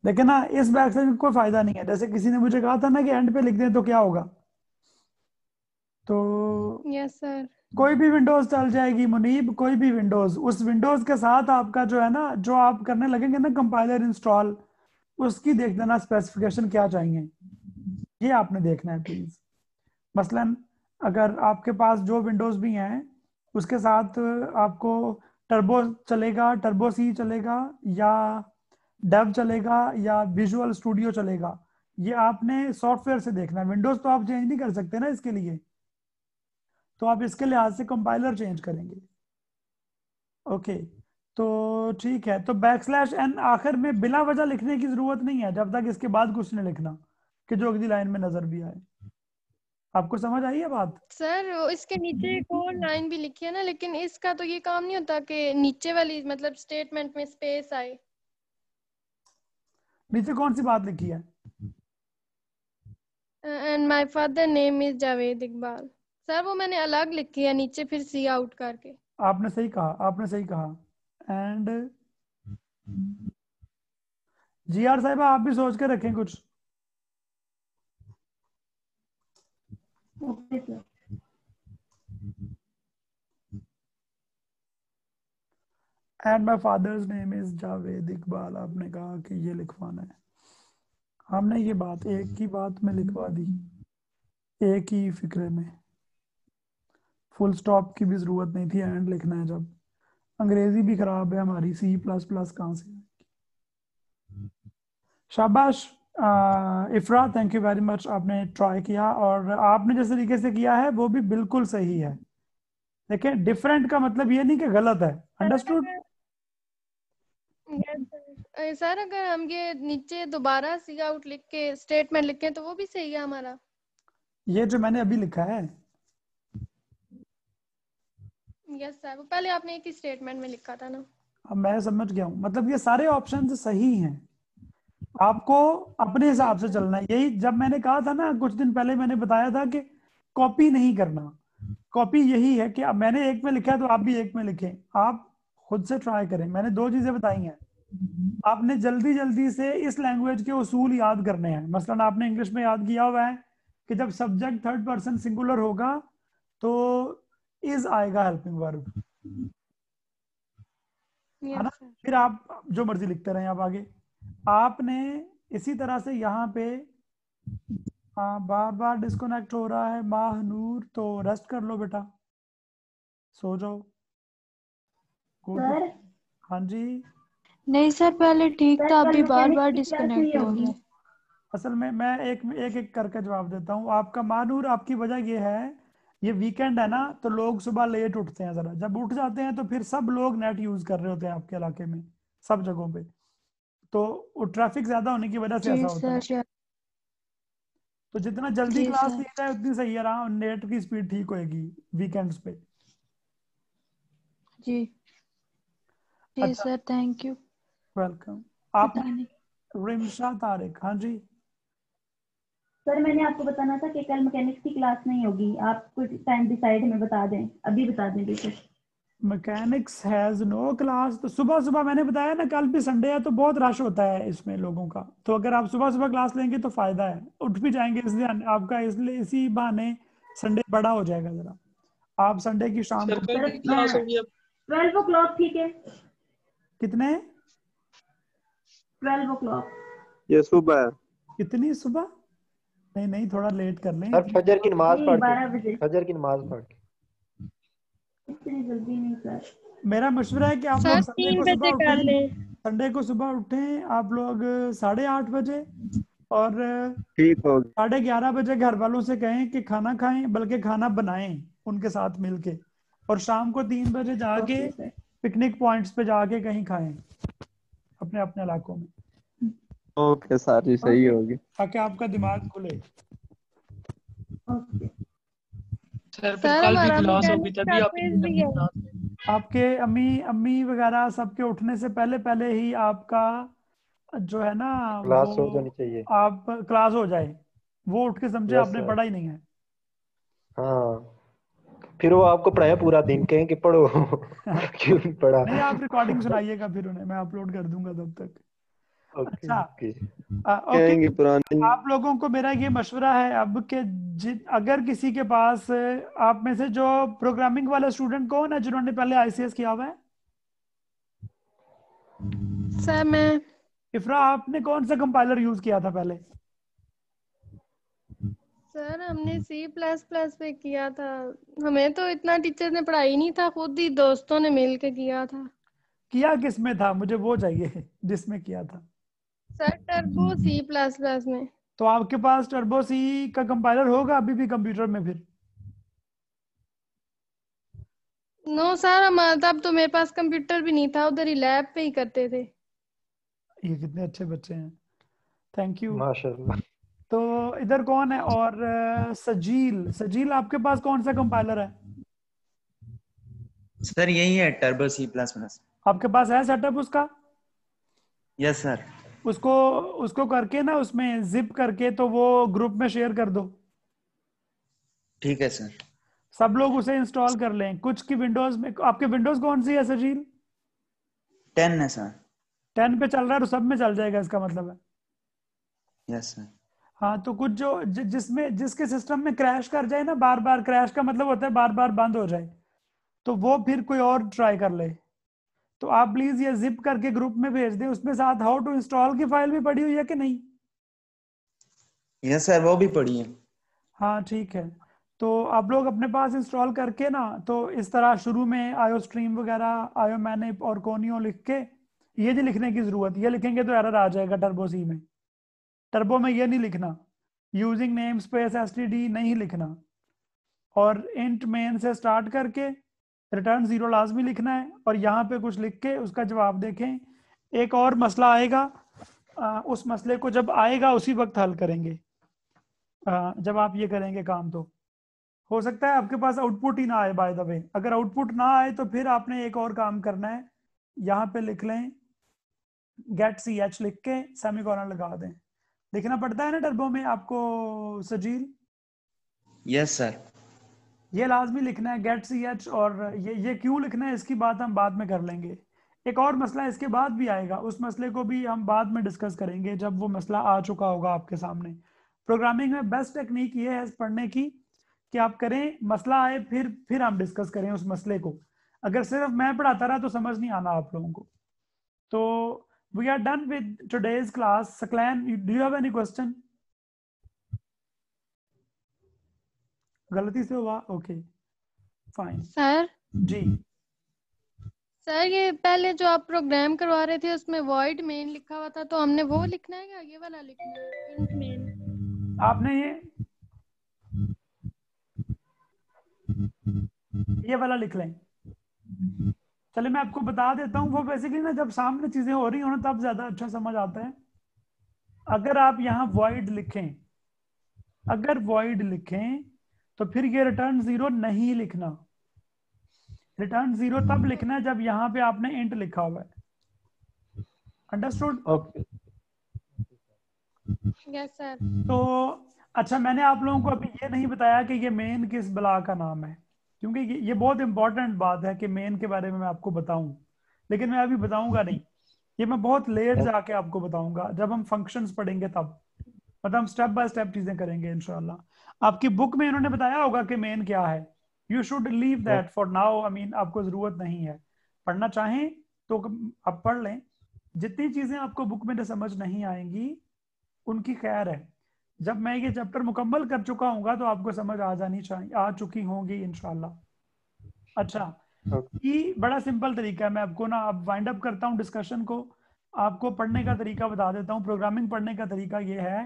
लेकिन ना इस बैकस्लैश में कोई फायदा नहीं है। जैसे किसी ने मुझे कहा था ना कि एंड पे लिख दें तो क्या होगा, तो यस सर। कोई भी विंडोज चल जाएगी मुनीब, कोई भी विंडोज, उस विंडोज के साथ आपका जो है ना, जो आप करने लगेंगे ना कंपाइलर इंस्टॉल, उसकी देख देना स्पेसिफिकेशन क्या चाहिए, ये आपने देखना है प्लीज। मसलन अगर आपके पास जो विंडोज भी हैं उसके साथ आपको टर्बो चलेगा, टर्बो सी चलेगा, या डेव चलेगा, या विजुअल स्टूडियो चलेगा, ये आपने सॉफ्टवेयर से देखना है, विंडोज तो आप चेंज नहीं कर सकते ना इसके लिए, तो आप इसके लिहाज से कंपाइलर चेंज करेंगे। ओके, तो ठीक है, तो \n आखिर में बिला वजह लिखने की जरूरत नहीं है जब तक इसके बाद कुछ नहीं लिखना कि जो अगली लाइन में नजर भी आए। आपको समझ आई है बात? सर वो इसके नीचे एक और लाइन भी लिखी है ना, लेकिन इसका तो ये काम नहीं होता कि नीचे वाली मतलब स्टेटमेंट में स्पेस आए। नीचे कौन सी बात लिखी है? And my father name is Javed Iqbal. Sir वो मैंने अलग लिखी है नीचे फिर सी आउट करके। आपने सही कहा, आपने सही कहा। एंड GR साहिबा आप भी सोच के रखें कुछ। Okay sir. And my father's name is Javed Iqbal, आपने कहा कि ये लिखवाना है। हमने ये बात एक ही बात में लिखवा दी, एक ही फिक्रे में, फुल स्टॉप की भी जरूरत नहीं थी एंड लिखना है जब। अंग्रेजी भी खराब है हमारी, C++ कहाँ से? शाबाश इफ्रा, थैंक यू वेरी मच, आपने ट्राई किया और आपने जिस तरीके से किया है वो भी बिल्कुल सही है। देखिए डिफरेंट का मतलब ये नहीं कि गलत है, अंडरस्टूड? सर अगर हम ये नीचे दोबारा सी आउट लिख के स्टेटमेंट लिखें तो वो भी सही है हमारा। ये जो मैंने अभी लिखा है, यस सर, वो पहले आपने एक ही स्टेटमेंट में लिखा था ना। अब मैं समझ गया हूँ, मतलब ये सारे ऑप्शन सही हैं, आपको अपने हिसाब से चलना है। यही जब मैंने कहा था ना कुछ दिन पहले, मैंने बताया था कि कॉपी नहीं करना। कॉपी यही है कि अब मैंने एक में लिखा है तो आप भी एक में लिखें, आप खुद से ट्राई करें। मैंने दो चीजें बताई हैं, आपने जल्दी जल्दी से इस लैंग्वेज के उसूल याद करने हैं। मसलन आपने इंग्लिश में याद किया हुआ है कि जब सब्जेक्ट थर्ड पर्सन सिंगुलर होगा तो इज आएगा हेल्पिंग वर्ब, है ना? Yes sir. फिर आप जो मर्जी लिखते रहें। आप आगे आपने इसी तरह से यहाँ पे बार बार डिस्कनेक्ट हो रहा है महानूर, तो रेस्ट कर लो बेटा, सो जाओ। सर हाँ जी, नहीं सर, पहले ठीक सर था, कल अभी बार मैकेनिक्स बार की क्लास नहीं डिस्कनेक्ट हो होगी। रहा है। असल में मैं एक एक करके जवाब देता हूँ। आपका मानूर, आपकी वजह ये है, ये वीकेंड है ना, तो लोग सुबह लेट उठते हैं जरा, जब उठ जाते हैं तो फिर सब लोग नेट यूज कर रहे होते हैं आपके इलाके में सब जगहों पे, तो ट्रैफिक ज्यादा होने की वजह से जी ऐसा होता है। सर। तो जितना जल्दी जी क्लास सर। ली जाए उतनी सही है, रहा नेट की स्पीड ठीक होएगी वीकेंड्स पे। जी जी अच्छा, सर, थैंक यू वेलकम। बताने। आपने रिमशा तारिक, हाँ जी, सर मैंने आपको बताना था कि कल मैकेनिक्स की क्लास नहीं होगी, आप कुछ टाइम डिसाइड हमें बता दें, अभी बता दें बेशक। Mechanics has no class. तो सुबह सुबह मैंने बताया ना, कल भी संडे है तो बहुत रश होता है इसमें लोगों का, तो अगर आप सुबह सुबह क्लास लेंगे तो फायदा है, उठ भी जाएंगे इसलिए आपका, इसलिए इसी बहाने संडे बड़ा हो जाएगा जरा। आप संडे की शाम सर को कल सर की क्लास होगी अब? 12 o'clock ठीक है, कितने? 12 o'clock। ये सुबह है। कितनी सुबह? नहीं नहीं, थोड़ा लेट कर लें। सर फजर की नमाज नहीं पढ़ के, 12 बजे, फजर की नमाज पढ़ के। इतनी जल्दी नहीं सर। मेरा मशवरा है कि आप लोग सर संडे 3 को सुबह बजे कर उठें, लें। संडे को सुबह उठें आप लोग 8:30 बजे, और ठीक होगी। 11:30 बजे घर वालों से कहें कि खाना खाएं, बल्कि खाना बनाएं उनके साथ मिलके, और शाम को 3 बजे जाके ओके सर। पिकनिक पॉइंट्स पे जाके कहीं खाएं अपने अपने इलाकों में, ओके सारी सही ओके होगी। ताकि आपका दिमाग खुले। ओके। सर फिर सर कल भी हमारा क्लास होगी मैकेनिक्स तभी का आप क्विज इतनी भी जल्दी है। क्लास लेंगे। आपके अम्मी अम्मी वगैरह सबके उठने से पहले पहले ही आपका जो है ना, क्लास हो वो जानी चाहिए। आप क्लास हो जाए, वो उठ के समझे यस आपने सर। पढ़ा ही नहीं है। हाँ, फिर वो आपको पढ़ाए पूरा दिन, कहें कि पढ़ो क्यों नहीं पढ़ा। नहीं, आप रिकॉर्डिंग सुनाइएगा फिर उन्हें, मैं अपलोड कर दूंगा तब तक। ओके अच्छा, ओके। ओके, कहेंगे पुरानी। आप लोगों को मेरा ये मशवरा है अब कि अगर किसी के पास, आप में से जो प्रोग्रामिंग वाला स्टूडेंट कौन है जिन्होंने पहले ICS किया हुआ है? सर मैं। इफ्रा, आपने कौन सा कंपाइलर यूज किया था पहले? सर हमने C++ पे किया था, हमें तो इतना टीचर ने पढ़ाई नहीं था, खुद ही दोस्तों ने मिल के किया था। किया किस में था, मुझे वो चाहिए जिसमें किया था। सर टर्बो C++ में। तो आपके पास टर्बो सी का कंपाइलर होगा अभी भी कंप्यूटर में? फिर नो सर, हमारा तब तो मेरे पास कंप्यूटर भी नहीं था, उधर ही लैब पे ही करते थे। ये कितने अच्छे बच्चे हैं, थैंक यू। माशाल्लाह। तो इधर कौन है? और सजील, सजील आपके पास कौन सा कंपाइलर है? सर यही है टर्बो सी प्लस प्लस। आपके पास है सेटअप उसका? Yes sir. उसको उसको करके ना उसमें जिप करके तो वो ग्रुप में शेयर कर दो। ठीक है सर। सब लोग उसे इंस्टॉल कर लें। कुछ की विंडोज में, आपके विंडोज कौन सी है सजील? 10 है सर। 10 पे चल रहा है तो सब में चल जाएगा इसका मतलब है। Yes sir. हाँ, तो कुछ जो जिसमें जिसके सिस्टम में क्रैश कर जाए ना, बार बार, क्रैश का मतलब होता है बार बार बंद हो जाए, तो वो फिर कोई और ट्राई कर ले। तो आप प्लीज ये जिप करके ग्रुप में भेज दें। उसमें साथ हाउ टू इंस्टॉल की फाइल भी पड़ी हुई है कि नहीं? यस सर, वो भी पढ़ी है। हाँ ठीक है। तो आप लोग अपने पास इंस्टॉल करके ना, तो इस तरह शुरू में आयो स्ट्रीम वगैरह, आयो मैनिप और कोनियो लिख के, ये नहीं लिखने की जरूरत, ये लिखेंगे तो एरर आ जाएगा टर्बो सी में। टर्बो में ये नहीं लिखना, यूजिंग नेम स्पेस एसटीडी नहीं लिखना, और इंट मेन से स्टार्ट करके रिटर्न 0 लाजमी लिखना है, और यहाँ पे कुछ लिख के उसका जवाब देखें। एक और मसला आएगा, उस मसले को जब आएगा उसी वक्त हल करेंगे। जब आप ये करेंगे काम, तो हो सकता है आपके पास आउटपुट ही ना आए। बाय द वे, अगर आउटपुट ना आए तो फिर आपने एक और काम करना है, यहाँ पे लिख लें गेट सी एच, लिख के सेमीकोलन लगा दें। लिखना पड़ता है ना टर्बो में आपको सजील? Yes sir. ये लाजमी लिखना है गेट सी एच, और ये क्यों लिखना है इसकी बात हम बाद में कर लेंगे। एक और मसला इसके बाद भी आएगा, उस मसले को भी हम बाद में डिस्कस करेंगे जब वो मसला आ चुका होगा आपके सामने। प्रोग्रामिंग में बेस्ट टेक्निक ये है पढ़ने की कि आप करें, मसला आए फिर हम डिस्कस करें उस मसले को। अगर सिर्फ मैं पढ़ाता रहा तो समझ नहीं आना आप लोगों को। तो we are done with today's class. Saqlain, do you have any question? गलती से हुआ? Okay fine. Sir ji sir, ये पहले जो आप प्रोग्राम करवा रहे थे उसमें वॉइड मेन लिखा हुआ था, तो हमने वो लिखना है या ये वाला लिखना है, इंट मेन? आपने ये वाला लिख लें। चले मैं आपको बता देता हूँ, वो बेसिकली ना जब सामने चीजें हो रही हो ना तब ज्यादा अच्छा समझ आता है। अगर आप यहाँ void लिखें, अगर void लिखें तो फिर ये रिटर्न 0 नहीं लिखना। रिटर्न 0 तब लिखना है जब यहाँ पे आपने इंट लिखा हुआ है। अंडरस्टूड? ओके। Yes sir. तो अच्छा, मैंने आप लोगों को अभी ये नहीं बताया कि ये मेन किस बला का नाम है, क्योंकि ये बहुत इंपॉर्टेंट बात है कि मेन के बारे में मैं आपको बताऊं, लेकिन मैं अभी बताऊंगा नहीं। ये मैं बहुत लेट जाके आपको बताऊंगा, जब हम फंक्शंस पढ़ेंगे तब। मतलब हम स्टेप बाय स्टेप चीजें करेंगे इंशाल्लाह। आपकी बुक में इन्होंने बताया होगा कि मेन क्या है। You should leave that for now. I mean आपको जरूरत नहीं है, पढ़ना चाहें तो आप पढ़ लें। जितनी चीजें आपको बुक में समझ नहीं आएंगी उनकी खैर है, जब मैं ये चैप्टर मुकम्मल कर चुका हूँगा तो आपको समझ आ जानी चाहिए, आ चुकी होंगी इंशाल्लाह। अच्छा, ये बड़ा सिंपल तरीका है। मैं आपको ना अब वाइंड अप करता हूँ डिस्कशन को, आपको पढ़ने का तरीका बता देता हूँ। प्रोग्रामिंग पढ़ने का तरीका ये है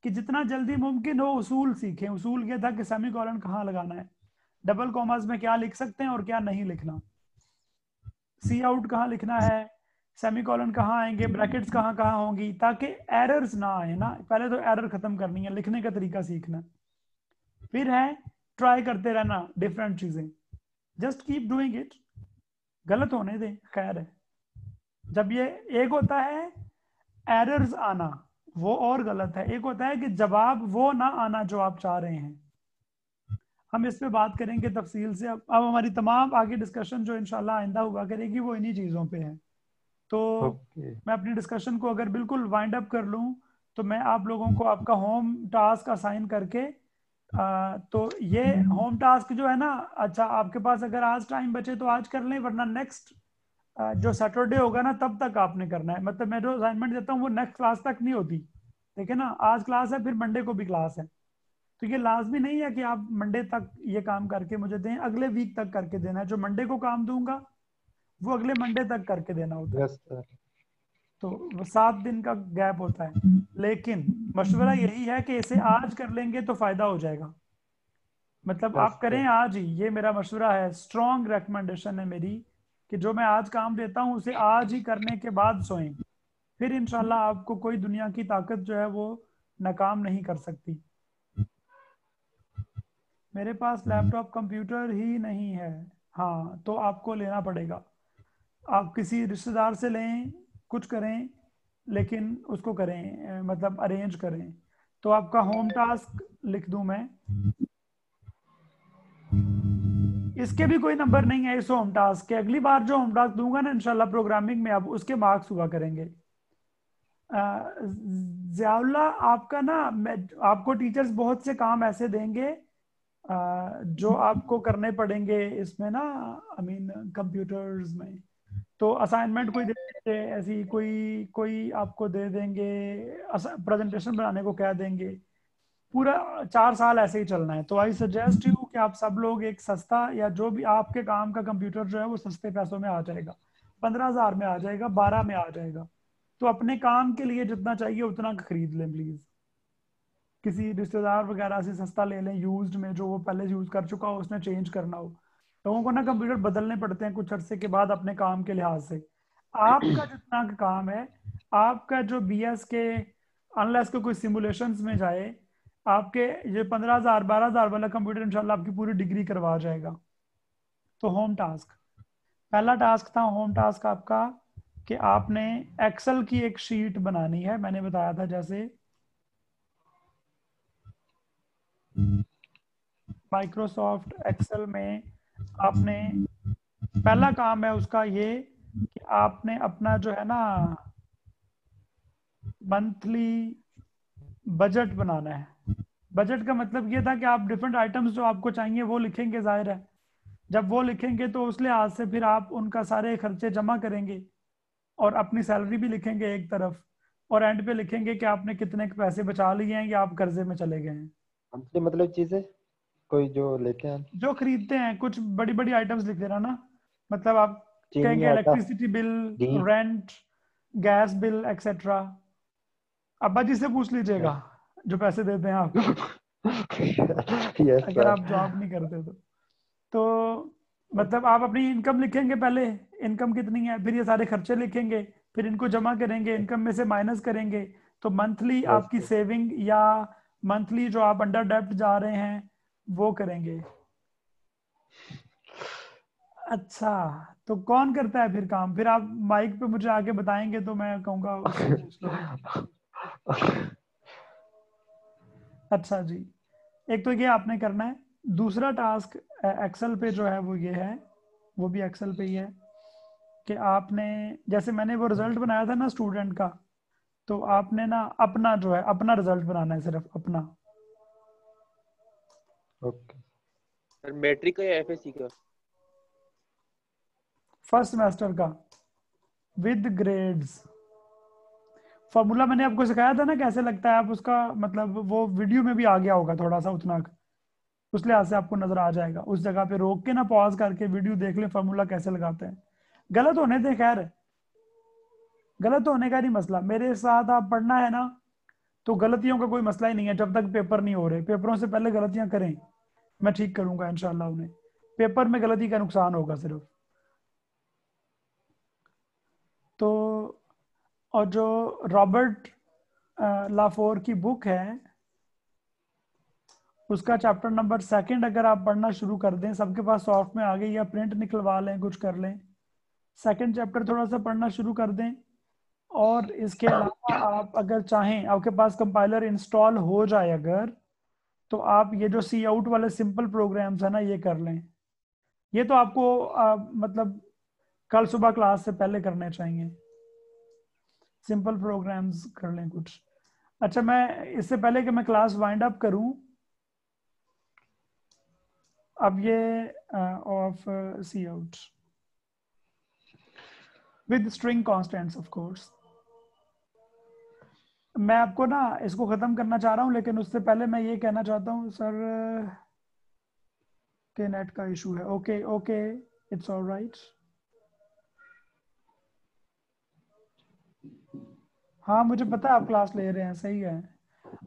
कि जितना जल्दी मुमकिन हो उसूल सीखें। उसूल ये था कि सेमीकोलन कहाँ लगाना है, डबल कॉमास में क्या लिख सकते हैं और क्या नहीं लिखना, सी आउट कहाँ लिखना है, सेमीकोलन कहाँ आएंगे, ब्रैकेट्स कहाँ कहाँ होंगी, ताकि एरर्स ना आए ना। पहले तो एरर खत्म करनी है, लिखने का तरीका सीखना। फिर है ट्राई करते रहना डिफरेंट चीजें, जस्ट कीप डूइंग इट, गलत होने दें, खैर है। जब ये एक होता है एरर्स आना, वो और गलत है। एक होता है कि जवाब वो ना आना जो आप चाह रहे हैं। हम इस पे बात करेंगे तफसील से। अब हमारी तमाम आगे डिस्कशन जो इंशाल्लाह आइंदा हुआ करेगी वो इन्हीं चीज़ों पे है। तो मैं अपनी डिस्कशन को अगर बिल्कुल वाइंड अप कर लूँ तो मैं आप लोगों को आपका होम टास्क असाइन करके, तो ये होम टास्क जो है ना, अच्छा आपके पास अगर आज टाइम बचे तो आज कर लें, वरना नेक्स्ट जो सैटरडे होगा ना तब तक आपने करना है। मतलब मैं जो असाइनमेंट देता हूँ वो नेक्स्ट क्लास तक नहीं होती, ठीक है ना। आज क्लास है, फिर मंडे को भी क्लास है, तो ये लाजमी नहीं है कि आप मंडे तक ये काम करके मुझे दें, अगले वीक तक करके देना है। जो मंडे को काम दूंगा वो अगले मंडे तक करके देना होता है। Yes sir. तो वो 7 दिन का गैप होता है। लेकिन मशवरा यही है कि इसे आज कर लेंगे तो फायदा हो जाएगा। मतलब आप करें आज ही, ये मेरा मशवरा है, स्ट्रॉन्ग रिकमेंडेशन है मेरी कि जो मैं आज काम देता हूँ उसे आज ही करने के बाद सोएं। फिर इंशाल्लाह आपको कोई दुनिया की ताकत जो है वो नाकाम नहीं कर सकती। मेरे पास लैपटॉप कंप्यूटर ही नहीं है। हाँ, तो आपको लेना पड़ेगा। आप किसी रिश्तेदार से लें, कुछ करें, लेकिन उसको करें, मतलब अरेंज करें। तो आपका होम टास्क लिख दूं मैं, इसके भी कोई नंबर नहीं है इस होम टास्क के। अगली बार जो होम टास्क दूंगा ना इंशाल्लाह प्रोग्रामिंग में, अब उसके मार्क्स हुआ करेंगे। ज़ियाउल्ला, आपका ना, मैं आपको टीचर्स बहुत से काम ऐसे देंगे जो आपको करने पड़ेंगे इसमें ना, आई मीन कंप्यूटर्स में। तो असाइनमेंट कोई दे देंगे, ऐसी कोई कोई आपको दे देंगे, प्रेजेंटेशन बनाने को कह देंगे। पूरा 4 साल ऐसे ही चलना है। तो आई सजेस्ट यू कि आप सब लोग एक सस्ता, या जो भी आपके काम का कंप्यूटर जो है वो सस्ते पैसों में आ जाएगा, 15,000 में आ जाएगा, 12 में आ जाएगा। तो अपने काम के लिए जितना चाहिए उतना खरीद लें प्लीज। किसी रिश्तेदार वगैरह से सस्ता ले लें यूज्ड में, जो वो पहले यूज कर चुका हो, उसने चेंज करना हो। लोगों को ना कंप्यूटर बदलने पड़ते हैं कुछ अरसे के बाद अपने काम के लिहाज से। आपका जितना काम है, आपका जो BS के, अनलेस को कोई सिमुलेशंस में जाए, आपके ये 15,000 12,000 वाला कंप्यूटर इंशाल्लाह आपकी पूरी डिग्री करवा जाएगा। तो होम टास्क, पहला टास्क था होम टास्क आपका कि आपने एक्सेल की एक शीट बनानी है। मैंने बताया था जैसे माइक्रोसॉफ्ट एक्सेल में आपने, पहला काम है उसका ये कि आपने अपना जो है ना मंथली बजट बनाना है। बजट का मतलब ये था कि आप डिफरेंट आइटम्स जो आपको चाहिए वो लिखेंगे, जाहिर है। जब वो लिखेंगे तो उस लिहाज से फिर आप उनका सारे खर्चे जमा करेंगे और अपनी सैलरी भी लिखेंगे एक तरफ, और एंड पे लिखेंगे कि आपने कितने पैसे बचा लिए हैं या आप कर्जे में चले गए हैं। मंथली मतलब चीजें कोई जो लेते हैं, जो खरीदते हैं, कुछ बड़ी बड़ी आइटम्स लिख देना ना। मतलब आप चीनी कहेंगे आटा इलेक्ट्रिसिटी बिल, घी। Rent, gas bill etcetera. अब्बा जी से पूछ लीजिएगा जो पैसे देते हैं आपको, यस अगर सर। आप जॉब नहीं करते तो मतलब आप अपनी इनकम लिखेंगे पहले, इनकम कितनी है, फिर ये सारे खर्चे लिखेंगे, फिर इनको जमा करेंगे, इनकम में से माइनस करेंगे। तो मंथली यस आपकी सेविंग या मंथली जो आप अंडर डेप्ट जा रहे हैं वो करेंगे। अच्छा, तो कौन करता है फिर काम? फिर आप माइक पे मुझे आके बताएंगे तो मैं कहूँगा उससे पूछ लो। अच्छा जी, एक तो ये आपने करना है। दूसरा टास्क एक्सेल पे जो है वो ये है, वो भी एक्सेल पे ही है कि आपने, जैसे मैंने वो रिजल्ट बनाया था ना स्टूडेंट का, तो आपने ना अपना जो है अपना रिजल्ट बनाना है, सिर्फ अपना। ओके सर मैट्रिक का या एफएससी का? फर्स्ट सेमेस्टर का विद ग्रेड्स। फॉर्मूला मैंने आपको सिखाया था ना कैसे लगता है, आप उसका मतलब वो वीडियो में भी आ गया होगा थोड़ा सा उतना, उस लिहाज से आपको नजर आ जाएगा। उस जगह पे रोक के ना पॉज करके वीडियो देख ले फॉर्मूला कैसे लगाते हैं। गलत होने दे, खैर गलत होने का नहीं मसला। मेरे साथ आप पढ़ना है ना, तो गलतियों का कोई मसला ही नहीं है जब तक पेपर नहीं हो रहे। पेपरों से पहले गलतियां करें, मैं ठीक करूंगा इंशाल्लाह उन्हें। पेपर में गलती का नुकसान होगा सिर्फ। तो और जो रॉबर्ट लाफोर की बुक है, उसका चैप्टर नंबर 2 अगर आप पढ़ना शुरू कर दें, सबके पास सॉफ्ट में आ गई, या प्रिंट निकलवा लें, कुछ कर लें, 2 चैप्टर थोड़ा सा पढ़ना शुरू कर दें। और इसके अलावा आप अगर चाहें, आपके पास कंपाइलर इंस्टॉल हो जाए अगर, तो आप ये जो सी आउट वाले सिंपल प्रोग्राम्स है ना, ये कर लें। ये तो आपको मतलब कल सुबह क्लास से पहले करने चाहिए। सिंपल प्रोग्राम्स कर लें कुछ। अच्छा, मैं इससे पहले कि मैं क्लास वाइंड अप करूं, अब ये of C out with string constants of course. मैं आपको ना इसको ख़त्म करना चाह रहा हूँ, लेकिन उससे पहले मैं ये कहना चाहता हूँ सर के नेट का इशू है। Okay okay, it's alright. हाँ मुझे पता है आप क्लास ले रहे हैं, सही है।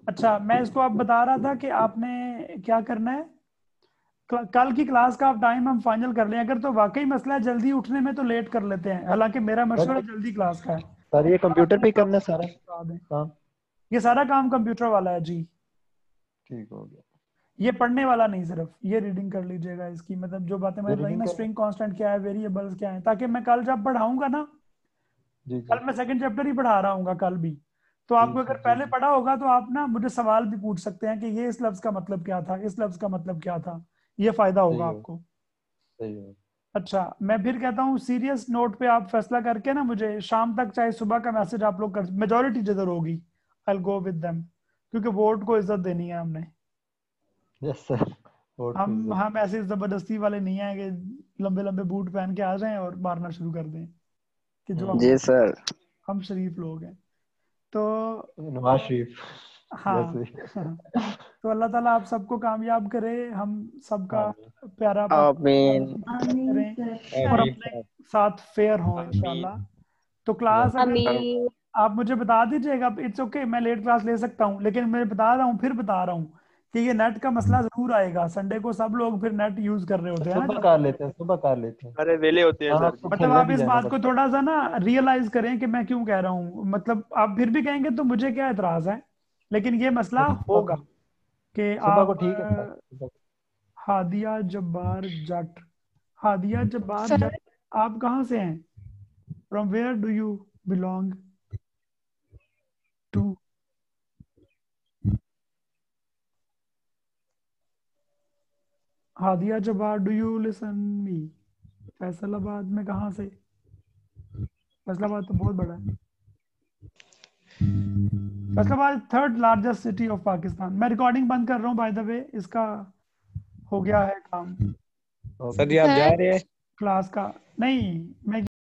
अच्छा मैं इसको अब बता रहा था कि आपने क्या करना है, कल की क्लास का आप टाइम हम फाइनल कर लें। अगर तो वाकई मसला है जल्दी उठने में तो लेट कर लेते हैं, हालांकि मेरा मशवरा जल्दी क्लास का है। सर ये कंप्यूटर पे करना है सारा बता दें। काम? ये सारा काम कंप्यूटर वाला है जी। ठीक हो गया। ये पढ़ने वाला नहीं, सिर्फ ये रीडिंग कर लीजिएगा इसकी, मतलब जो बातें मैंने बताई रीडिंग ना, कर स्ट्रिंग कांस्टेंट क्या है, वेरिएबल्स क्या है, ताकि मैं कल जब पढ़ाऊंगा ना, जी कल मैं सेकंड चैप्टर ही पढ़ा रहा हूँ कल भी, तो आपको अगर पहले पढ़ा होगा तो आप ना मुझे सवाल भी पूछ सकते हैं कि ये इस लफ्ज का मतलब क्या था, इस लफ्ज का मतलब क्या था, ये फायदा होगा आपको। सही है। अच्छा मैं फिर कहता हूँ सीरियस नोट पे आप फैसला करके ना मुझे शाम तक, चाहे सुबह का मैसेज आप लोग कर, मेजोरिटी जिधर होगी I will go with them, क्योंकि वोट को इज्जत देनी है हमने। Yes sir. हम ऐसे जबरदस्ती वाले नहीं है कि लंबे लंबे बूट पहन के आ जाएं और मारना शुरू कर दें, कि जो हम जी सर। हम शरीफ लोग हैं। तो नवाज शरीफ। हाँ तो अल्लाह ताला आप सबको कामयाब करे, हम सबका प्यारा आमीन। करें और अपने साथ फेयर हों इंशाल्लाह। तो क्लास अगर आप मुझे बता दीजिएगा, इट्स ओके मैं लेट क्लास ले सकता हूँ, लेकिन मैं बता रहा हूँ, फिर बता रहा हूँ कि ये नेट का मसला जरूर आएगा। संडे को सब लोग फिर नेट यूज कर रहे होते हैं ना, सुबह कर लेते हैं, सुबह कर लेते हैं। अरे वेले होते हैं सर। मतलब आप इस बात को थोड़ा सा ना रियलाइज करें कि मैं क्यों कह रहा हूँ। मतलब आप फिर भी कहेंगे तो मुझे क्या एतराज है, लेकिन ये मसला होगा कि सुबह को आप ठीक है। हादिया जब्बार जट, हादिया जब्बार जट, आप कहाँ से हैं? From where do you belong to? Hadia Jabbar do you listen me? Faisalabad में कहाँ से? फैसलाबाद तो बहुत बड़ा है। Faisalabad third largest city of Pakistan. मैं रिकॉर्डिंग बंद कर रहा हूँ बाय द वे, इसका हो गया है काम। सर जी आप जा रहे हैं क्लास का नहीं, मैं